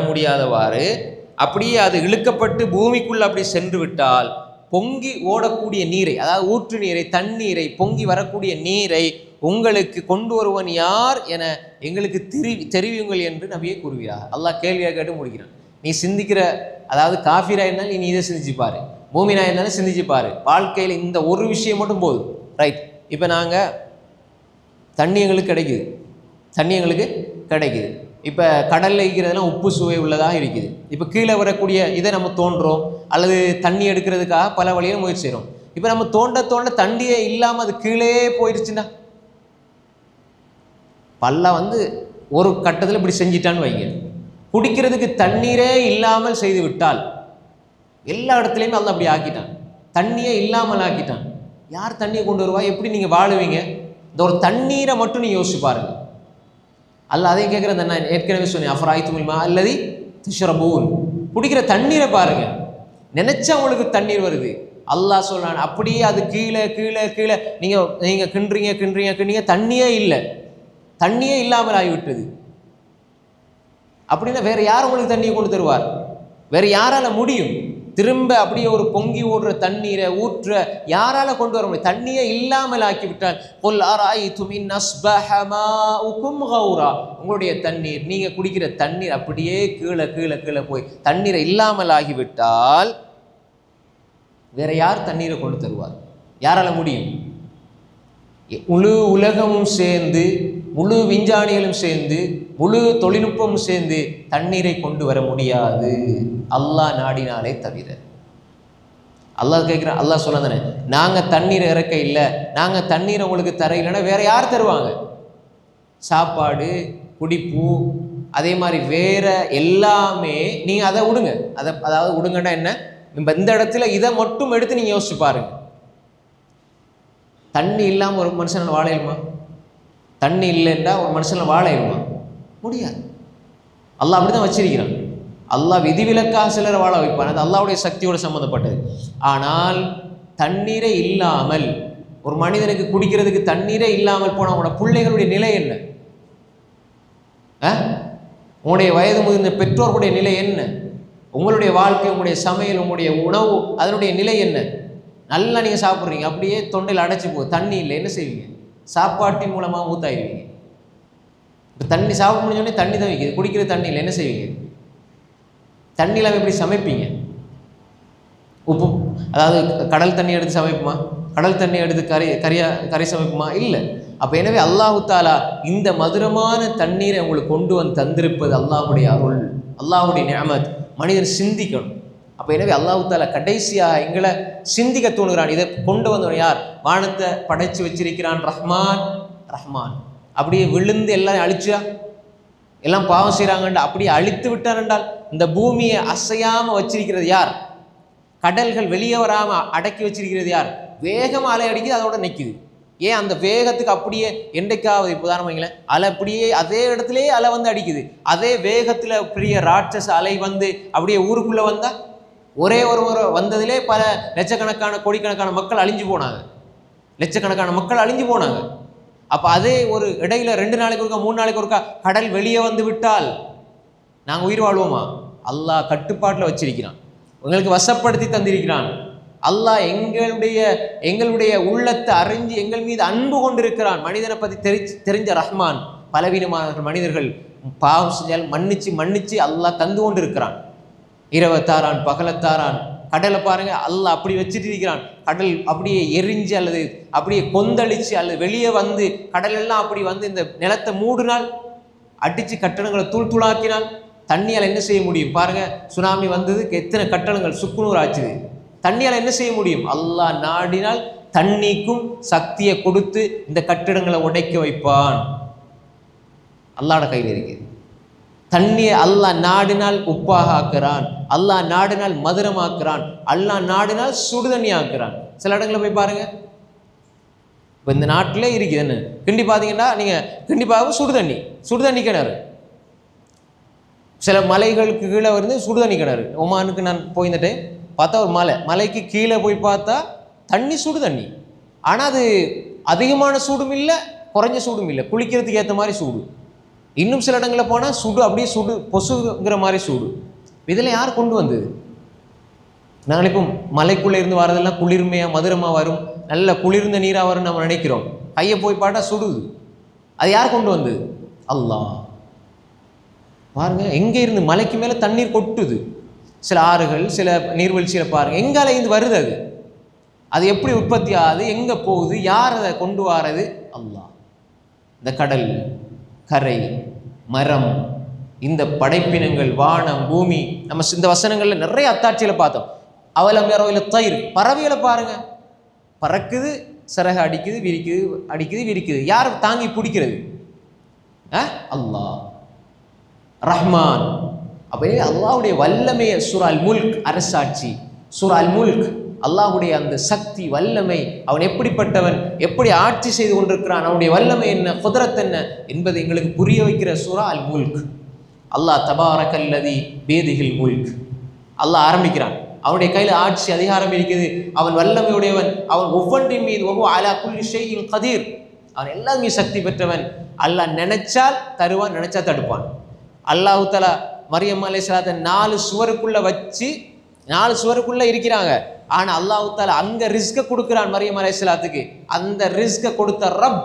முடியாதவாறு அப்படியே அது இழுக்கப்பட்டு பூமிக்குள்ளே அப்படி சென்று விட்டால் பொங்கி ஓடக்கூடிய நீரை, அதாவது ஊற்று நீரை, தண்ணீரை, பொங்கி வரக்கூடிய நீரை உங்களுக்கு கொண்டு வருவன் யார் என எங்களுக்கு தெரிவியுங்கள் என்று நபியை கூறுகிறார். அல்லாஹ் கேள்வியாக கேட்டு முடிக்கிறான். நீ சிந்திக்கிற, அதாவது காஃபிரா இருந்தாலும் நீ இதை சிந்திச்சுப்பாரு, மூமினா இருந்தாலும் சிந்திச்சுப்பாரு. வாழ்க்கையில் இந்த ஒரு விஷயம் மட்டும் போதும். ரைட், இப்போ நாங்கள் தண்ணி எங்களுக்கு கிடைக்குது. இப்போ கடலில் இருக்கிறதெல்லாம் உப்பு சுவை உள்ளதாக இருக்குது. இப்போ கீழே வரக்கூடிய இதை நம்ம தோன்றோம் அல்லது தண்ணி எடுக்கிறதுக்காக பல வழியில் முயற்சி செய்கிறோம். இப்போ நம்ம தோண்ட தண்ணியே இல்லாமல் அது கீழே போயிடுச்சுன்னா, பல்ல ஒரு கட்டத்தில் இப்படி செஞ்சிட்டான்னு வைங்க, குடிக்கிறதுக்கு தண்ணீரே இல்லாமல் செய்து விட்டால், எல்லா இடத்துலையுமே அல்ல அப்படி ஆக்கிட்டான், தண்ணியே இல்லாமல் ஆக்கிட்டான். யார் தண்ணியை கொண்டு வருவா? எப்படி நீங்கள் வாழுவீங்க? இந்த ஒரு தண்ணீரை மட்டும் நீங்கள் யோசிச்சு பாருங்க. அல்ல அதையும் கேட்குறேன். நான் ஏற்கனவே சொன்னேன், அஃபராய்த்துல் மா அல்லதி தஷ்ரபூன், குடிக்கிற தண்ணீரை பாருங்க. நினைச்சா உங்களுக்கு தண்ணீர் வருது. அல்லாஹ் சொல்றான், அப்படியே அது கீழே நீங்கள் கிண்டுறீங்க, தண்ணியே இல்லாமல் ஆகிவிட்டது. அப்படின்னா வேற யார் உங்களுக்கு தண்ணியை கொண்டு தருவார்? வேற யாரால முடியும்? திரும்ப அப்படியே ஒரு பொங்கி ஓடுற தண்ணீரை ஊற்ற யாரால கொண்டு வர முடியும்? தண்ணியை இல்லாமல் ஆக்கிவிட்டால், குல் அரஐதும் இன் அஸ்பஹ மாஉகும் கௌரா, உங்களுடைய தண்ணீர், நீங்க குடிக்கிற தண்ணீர் அப்படியே கீழே போய் தண்ணீரை இல்லாமல் ஆகிவிட்டால் வேற யார் தண்ணீரை கொண்டு தருவார்? யாரால முடியும்? முழு உலகமும் சேர்ந்து, முழு விஞ்ஞானிகளும் சேர்ந்து, முழு தொழில்நுட்பமும் சேர்ந்து தண்ணீரை கொண்டு வர முடியாது, அல்லாஹ் நாடினாலே தவிர. அல்லாஹ் கேட்குறான், அல்லாஹ் சொல்ல தானே, நாங்கள் தண்ணீர் இறக்க இல்லை, நாங்கள் தண்ணீரை உங்களுக்கு தர இல்லைன்னா வேற யார் தருவாங்க? சாப்பாடு, குடிப்பு, அதே மாதிரி வேற எல்லாமே நீங்கள் அதை விடுங்க. அதாவது விடுங்கன்னா என்ன, இந்த இடத்துல இதை மட்டும் எடுத்து நீங்கள் யோசிச்சு பாருங்க. தண்ணி இல்லாமல் ஒரு மனுஷனால் வாழ இயலுமா? தண்ணி இல்லைன்னா ஒரு மனுஷனால் வாழ இயலுமா? முடியாது. அல்லாஹ் அப்படி தான் வச்சிருக்கிறான். அல்லாஹ் விதிவிலக்காக சிலரை வாழ வைப்பான், அது அல்லாஹ்வுடைய சக்தியோடு சம்மந்தப்பட்டது. ஆனால் தண்ணீரே இல்லாமல் ஒரு மனிதனுக்கு குடிக்கிறதுக்கு தண்ணீரே இல்லாமல் போன உங்களோட பிள்ளைகளுடைய நிலை என்ன? உங்களுடைய வயது முதிர்ந்த பெற்றோர்களுடைய நிலை என்ன? உங்களுடைய வாழ்க்கை, உங்களுடைய சமையல், உங்களுடைய உணவு, அதனுடைய நிலை என்ன? நல்லா நீங்கள் சாப்பிட்றீங்க, அப்படியே தொண்டையில் அடைச்சி போகுது, தண்ணி இல்லை, என்ன செய்வீங்க? சாப்பாட்டின் மூலமாக ஊத்தாயிருவீங்க. இப்போ தண்ணி சாப்பிட முடிஞ்சோடனே தண்ணி தான் வைக்கிது, குடிக்கிற தண்ணி இல்லை, என்ன செய்வீங்க? தண்ணியில் எப்படி சமைப்பீங்க? உப்பு, அதாவது கடல் தண்ணி எடுத்து சமைப்போமா? கடல் தண்ணி எடுத்து கரை சமைக்குமா? இல்லை. அப்போ எனவே அல்லாஹு தாலா இந்த மதுரமான தண்ணீரை உங்களுக்கு கொண்டு வந்து தந்திருப்பது அல்லாஹுடைய அருள், அல்லாஹுடைய நிஅமத். மனிதன் சிந்திக்கணும். அப்போ எனவே அல்லாஹு தாலா கடைசியாக எங்களை சிந்திக்க தோணுகிறான். இதை கொண்டு வந்தவன் யார்? வானத்தை படைச்சு வச்சிருக்கிறான் ரஹ்மான். ரஹ்மான் அப்படியே விழுந்து எல்லாம் அழிச்சா, எல்லாம் பாவம் செய்கிறாங்கண்டா அப்படியே அழித்து விட்டார் என்றால் இந்த பூமியை அசையாமல் வச்சிருக்கிறது யார்? கடல்கள் வெளியே வராமல் அடக்கி வச்சிருக்கிறது யார்? வேகமாக அலை அடிக்குது, அதோட நிற்குது. ஏன் அந்த வேகத்துக்கு அப்படியே என்றைக்காவது உதாரணங்களேன், அலை அப்படியே அதே இடத்துலேயே அலை வந்து அடிக்குது. அதே வேகத்தில் பெரிய ராட்சச அலை வந்து அப்படியே ஊருக்குள்ளே வந்தால் ஒரே ஒரு முறை வந்ததிலே பல லட்சக்கணக்கான கோடிக்கணக்கான மக்கள் அழிஞ்சு போனாங்க. லட்சக்கணக்கான மக்கள் அழிஞ்சு போனாங்க. அப்போ அதே ஒரு இடையில 2 நாளைக்கு ஒருக்கா 3 நாளைக்கு ஒருக்கா கடல் வெளியே வந்து விட்டால் நாங்கள் உயிர் வாழ்வோமா? அல்லாஹ் கட்டுப்பாட்டில் வச்சிருக்கிறான், உங்களுக்கு வசப்படுத்தி தந்திருக்கிறான். அல்லாஹ் எங்களுடைய உள்ளத்தை அறிஞ்சு எங்கள் மீது அன்பு கொண்டிருக்கிறான். மனிதனை பற்றி தெரிஞ்ச ரஹ்மான். பலவீனமான மனிதர்கள் பாவம் செஞ்சால் மன்னிச்சு அல்லாஹ் தந்து கொண்டு இருக்கிறான். இரவத்தாரான் பகலத்தாரான். கடலை பாருங்க, அல்லாஹ் அப்படி வச்சுட்டு இருக்கிறான். கடல் அப்படியே எரிஞ்சு அல்லது அப்படியே கொந்தளிச்சு அல்லது வெளியே வந்து கடல் எல்லாம் அப்படி வந்து இந்த நிலத்தை மூடினால், அடித்து கட்டடங்களை தூளாக்கினால் தண்ணியால் என்ன செய்ய முடியும்? பாருங்க, சுனாமி வந்ததுக்கு எத்தனை கட்டடங்கள் சுக்குநூறு ஆச்சுது. தண்ணியால் என்ன செய்ய முடியும்? அல்லாஹ் நாடினால் தண்ணிக்கும் சக்தியை கொடுத்து இந்த கட்டிடங்களை உடைக்க வைப்பான். அல்லாஹ்ட கையில் இருக்குது. தண்ணியை அல்லாஹ் நாடினால் உப்பாக ஆக்குறான், அல்லாஹ் நாடினால் மதுரமாக்குறான், அல்லாஹ் நாடினால் சுடுதண்ணி ஆக்குறான். சில இடங்களில் போய் பாருங்க, இப்போ இந்த நாட்டிலே இருக்குது என்ன கிண்டி பார்த்தீங்கன்னா நீங்கள் கண்டிப்பாக சுடுதண்ணி கிணறு. சில மலைகளுக்கு கீழே வந்து சுடுதண்ணி கிணறு. ஒமானுக்கு நான் போயிருந்துட்டு பார்த்தா ஒரு மலைக்கு கீழே போய் பார்த்தா தண்ணி சுடுதண்ணி. ஆனால் அது அதிகமான சூடும் இல்லை, குறைஞ்ச சூடும் இல்லை, குளிக்கிறதுக்கு ஏற்ற மாதிரி சூடு. இன்னும் சில இடங்களில் போனால் அப்படியே சுடு பொசுங்கிற மாதிரி சூடு. இதில் யார் கொண்டு வந்தது? நாங்கள் இப்போ மலைக்குள்ளே இருந்து வரதெல்லாம் குளிர்மையாக மதுரமாக வரும், நல்ல குளிர்ந்த நீராக வரும்னு நம்ம நினைக்கிறோம். கையை போய் பார்த்தா சுடுது. அது யார் கொண்டு வந்தது? அல்லாஹ். பாருங்க, எங்கே இருந்து மலைக்கு மேலே தண்ணீர் கொட்டுது. சில ஆறுகள் சில நீர்வீழ்ச்சியில் பாருங்கள், எங்கால இருந்து வருது. அது எப்படி உற்பத்தி ஆகுது, எங்கே போகுது, யார் அதை கொண்டு வாரது? அல்லாஹ். இந்த கடல், கரை, மரம், இந்த படைப்பினங்கள், வானம், பூமி, நம்ம இந்த வசனங்களில் நிறைய அத்தாட்சியில் பார்த்தோம். அவலம் யாரோவில் தயிர், பறவைகளை பாருங்க, பறக்குது, சிறகு அடிக்குது, விரிக்குது. யார் தாங்கி பிடிக்கிறது? அல்லாஹ் ரஹ்மான். அப்போ அல்லாஹ்வுடைய வல்லமையை சூரா அல் முல்க், அரசாட்சி, சூரா அல் முல்க், அல்லாஹ்வுடைய அந்த சக்தி வல்லமை, அவன் எப்படிப்பட்டவன், எப்படி ஆட்சி செய்து கொண்டிருக்கிறான், அவனுடைய வல்லமை என்ன, குதரத் என்ன என்பதை எங்களுக்கு புரிய வைக்கிற சூரா அல் முல்க். அல்லாஹ் தபாரக்கல்லதி பேதிகில் முல்க். அல்லாஹ் ஆரம்பிக்கிறான், அவனுடைய கையில் ஆட்சி அதிகாரம் இருக்குது, அவன் வல்லமையுடையவன், அவன் ஒவ்வொன்றின் மீது அலா குல்லி ஷைஇன் கதீர், அவன் எல்லாமே சக்தி பெற்றவன். அல்லாஹ் நினைச்சால் தருவான், நினைச்சா தடுப்பான். அல்லாஹ் தஆலா மரியம் அலைஹிஸ்ஸலாத்தை 4 சுவருக்குள்ள வச்சு 4 சுவருக்குள்ள இருக்கிறாங்க. ஆனால் அல்லாஹ் தஆலா அங்கே ரிஸ்கை கொடுக்குறான் மரியம் அலைஹிஸ்ஸலாத்துக்கு. அந்த ரிஸ்கை கொடுத்த ரப்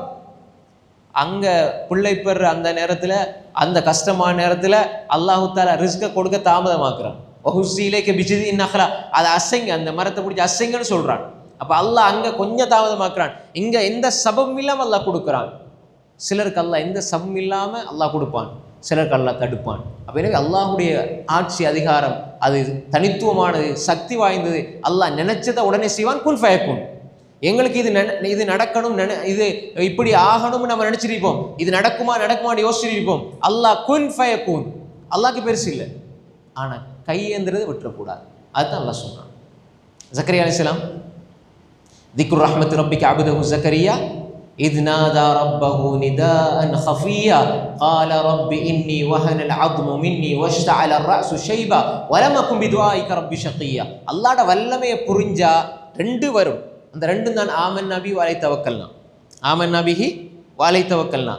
அங்கே பிள்ளை பெற அந்த நேரத்தில், அந்த கஷ்டமான நேரத்தில் அல்லாஹ் தஆலா ரிஸ்கை கொடுக்க தாமதமாக்குறான். ஒஹுசீலைக்கு பிஜிதி நஹ்லா, அதை அசைங்க, அந்த மரத்தை பிடிச்சி அசைங்கன்னு சொல்கிறான். அப்போ அல்லாஹ் அங்கே கொஞ்சம் தாமதமாக்குறான். இங்கே எந்த சபம் இல்லாமல் அல்லாஹ் கொடுக்குறான். சிலருக்கு அல்லாஹ் எந்த சபம் இல்லாமல் அல்லாஹ் கொடுப்பான், சிலருக்கு அல்லாஹ் தடுப்பான். அப்போ எனவே அல்லாஹுடைய ஆட்சி அதிகாரம் அது தனித்துவமானது, சக்தி வாய்ந்தது. அல்லாஹ் நினைச்சதை உடனே செய்வான். குன் ஃபயக்குன். எங்களுக்கு இது நடக்கணும், இது இப்படி ஆகணும்னு நம்ம நினைச்சிருப்போம், இது நடக்குமான்னு யோசிச்சிருப்போம். அல்லாஹ் குன் ஃபயக்குன். அல்லாஹ்க்கு பெருசு இல்லை, ஆனால் கையேந்திரதை விட்டுறக்கூடாது. அதுதான் அல்லாஹ் சொன்னான். ஜக்கரியா அலைஹிஸ்ஸலாம், திக்ரு ரஹ்மத் ரப்பிக அப்தஹு ஜக்கரியா إذ نادى ربه نداء خفيا قال رب إني وهن العظم مني واشتعل الرأس شيبا ولم أكن بدعائك رب شقيا. அல்லாஹ்ட வல்லமையை புரிஞ்சா 2 வரும். அந்த 2 தான் ஆமன்னா பிஹி வலை தவக்கல்னா. ஆமன்னா பிஹி வலை தவக்கல்னா.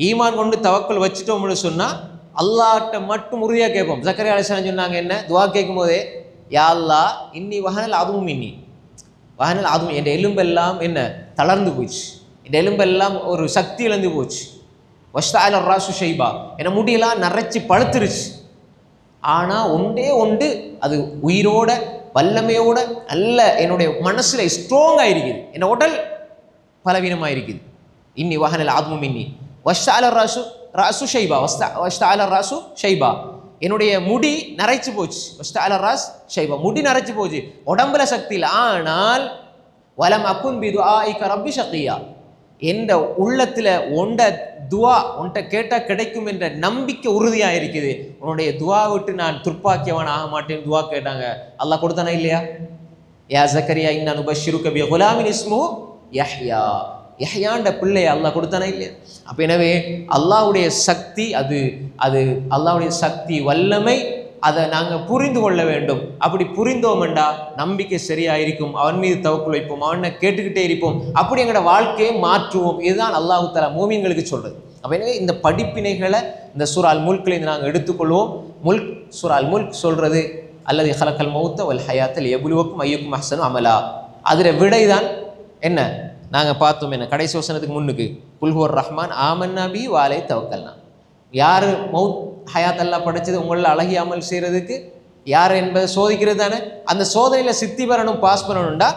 ஈமான் கொண்டு தவக்கல் வச்சுட்டோம்னு சொன்னால் அல்லாஹ்ட்ட மட்டும் உறுதியாக கேட்போம். ஜக்கரியா அலைஹிஸ்ஸலாம் சொன்னாங்க என்ன துவா கேட்கும் போதே, யா அல்லாஹ் இன்னி வஹனல் அதுவும் இன்னி வஹனல் அதுவும், என் எலும்பெல்லாம் என்ன தளர்ந்து போச்சு, இந்த எலும்பெல்லாம் ஒரு சக்தி இழந்து போச்சு. வஷ்தால ராசு ஷைபா, என முடியெல்லாம் நரைச்சி பழுத்துருச்சு. ஆனால் ஒன்றே ஒன்று அது உயிரோட வல்லமையோட நல்ல என்னுடைய மனசில் ஸ்ட்ராங்காக இருக்குது, என் உடல் பலவீனமாக இருக்குது. இன்னி வஹனல் ஆத்மு மின்னி வஷ்டால ராசு ஷைபா வஷ்டால ராசு ஷைபா, என்னுடைய முடி நரைச்சு போச்சு. வஷ்டால ராஸ் ஷைபா, முடி நரைச்சு போச்சு, உடம்புல சக்தி இல்லை. ஆனால் வலம் அக்குன் பி துஆஇக ரப்பி ஷகியா, என்ற உள்ளத்தில் ஒண்ட துவா ஒன்றை கேட்டால் கிடைக்கும் என்ற நம்பிக்கை உறுதியாக இருக்குது. உன்னுடைய துவா விட்டு நான் துர்ப்பாக்கியவன் ஆக மாட்டேன்னு துவா கேட்டாங்க. அல்லாஹ் கொடுத்தானா இல்லையா? யா ஜக்கரியா இன்னா நுபஷ்ஷிருக பி குலாமின் இஸ்முஹு யஹ்யா, யஹ்யாண்ட பிள்ளையை அல்லாஹ் கொடுத்தானா இல்லையா? அப்போ எனவே அல்லாஹ்வுடைய சக்தி அது அல்லாஹ்வுடைய சக்தி வல்லமை, அதை நாங்கள் புரிந்து கொள்ள வேண்டும். அப்படி புரிந்தோம்டா நம்பிக்கை சரியாக இருக்கும். அவன் மீது தவக்குல் வைப்போம், அவனை கேட்டுக்கிட்டே இருப்போம், அப்படி எங்களோட வாழ்க்கையை மாற்றுவோம். இதுதான் அல்லாஹ் தஆலா மூமின்களுக்கு சொல்றது. அப்போ எனவே இந்த படிப்பினைகளை இந்த சூரா அல் முல்க்லேருந்து நாங்கள் எடுத்துக்கொள்வோம். சூரா அல் முல்க் சொல்றது அல்லது ஹலக்கல் மௌத்த வல் ஹயாத்தல் எபுலுவக்கும் ஐயுக்கும் அஹ்சனு அமலா. அதில் விடைதான் என்ன நாங்கள் பார்த்தோம். என்ன கடைசி வசனத்துக்கு முன்னுக்கு குல்ஹுவர் ரஹ்மான் ஆமன்னா பி வாலை தவக்கல்னா, யார் மவுத் ஹயாத் அல்லாஹ் படைச்சது உங்களில் அழகிய அமல் செய்கிறதுக்கு யார் என்பதை சோதிக்கிறது தானே. அந்த சோதனையில் சித்தி பெறணும், பாஸ் பண்ணணும்டா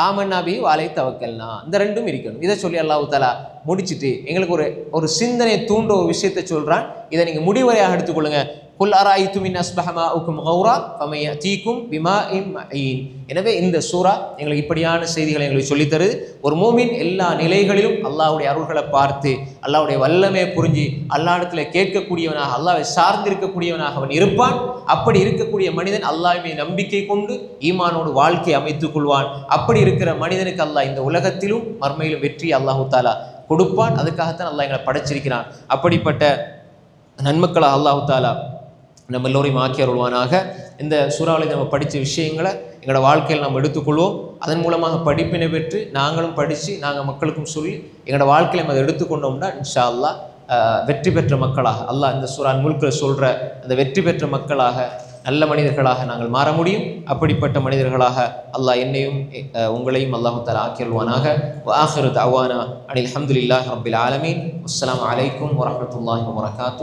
ஆமன்னா பி வாலை தவக்கல்னா, இந்த ரெண்டும் இருக்கணும். இதை சொல்லி அல்லாஹ் தஆலா முடிச்சுட்டு எங்களுக்கு ஒரு சிந்தனை தூண்ட ஒரு விஷயத்தை சொல்கிறான். இதை நீங்கள் முடிவரையாக எடுத்துக்கொள்ளுங்க. குல் அராய்தும் இன் அஸ்பஹ மாஉக்கும் கௌரா ஃபமன் யஅதீக்கும் பிமாஇன் மஈன். எனவே இந்த சூரா எங்களுக்கு இப்படியான செய்திகளை எங்களுக்கு சொல்லித்தருது. ஒரு மூமின் எல்லா நிலைகளிலும் அல்லாஹ்வுடைய அருள்களை பார்த்து அல்லாஹ்வுடைய வல்லமையை புரிஞ்சு அல்லாஹ்விடத்தில் கேட்கக்கூடியவனாக, அல்லாஹ்வை சார்ந்திருக்கக்கூடியவனாக அவன் இருப்பான். அப்படி இருக்கக்கூடிய மனிதன் அல்லாஹ் மீது நம்பிக்கை கொண்டு ஈமானோடு வாழ்க்கையை அமைத்துக் கொள்வான். அப்படி இருக்கிற மனிதனுக்கு அல்லாஹ் இந்த உலகத்திலும் மர்மையிலும் வெற்றி அல்லாஹு தஆலா கொடுப்பான். அதுக்காகத்தான் அல்லாஹ் எங்களை படைச்சிருக்கிறான். அப்படிப்பட்ட நன்மக்களாக அல்லாஹு தஆலா நம்ம எல்லோரையும் ஆக்கி அருள்வானாக. இந்த சூறாவில் நம்ம படித்த விஷயங்களை எங்களோட வாழ்க்கையில் நம்ம எடுத்துக்கொள்வோம். அதன் மூலமாக படிப்பினை பெற்று நாங்களும் படித்து நாங்கள் மக்களுக்கும் சொல்லி எங்களோட வாழ்க்கையில் நம்ம அதை எடுத்துக்கொண்டோம்னா இன்ஷா அல்லாஹ் வெற்றி பெற்ற மக்களாக, அல்லாஹ் இந்த சூரா அல் முல்க்ல சொல்கிற அந்த வெற்றி பெற்ற மக்களாக, நல்ல மனிதர்களாக நாங்கள் மாற முடியும். அப்படிப்பட்ட மனிதர்களாக அல்லாஹ் என்னையும் உங்களையும் அல்லாஹு தஆலா ஆக்கி அருள்வானாக. வ ஆகிரு தஅவானா அனில் ஹம்துலில்லாஹி ரப்பில் ஆலமீன். அஸ்ஸலாமு அலைக்கும் வரஹ்மத்துல்லாஹி வபரகாத்துஹு.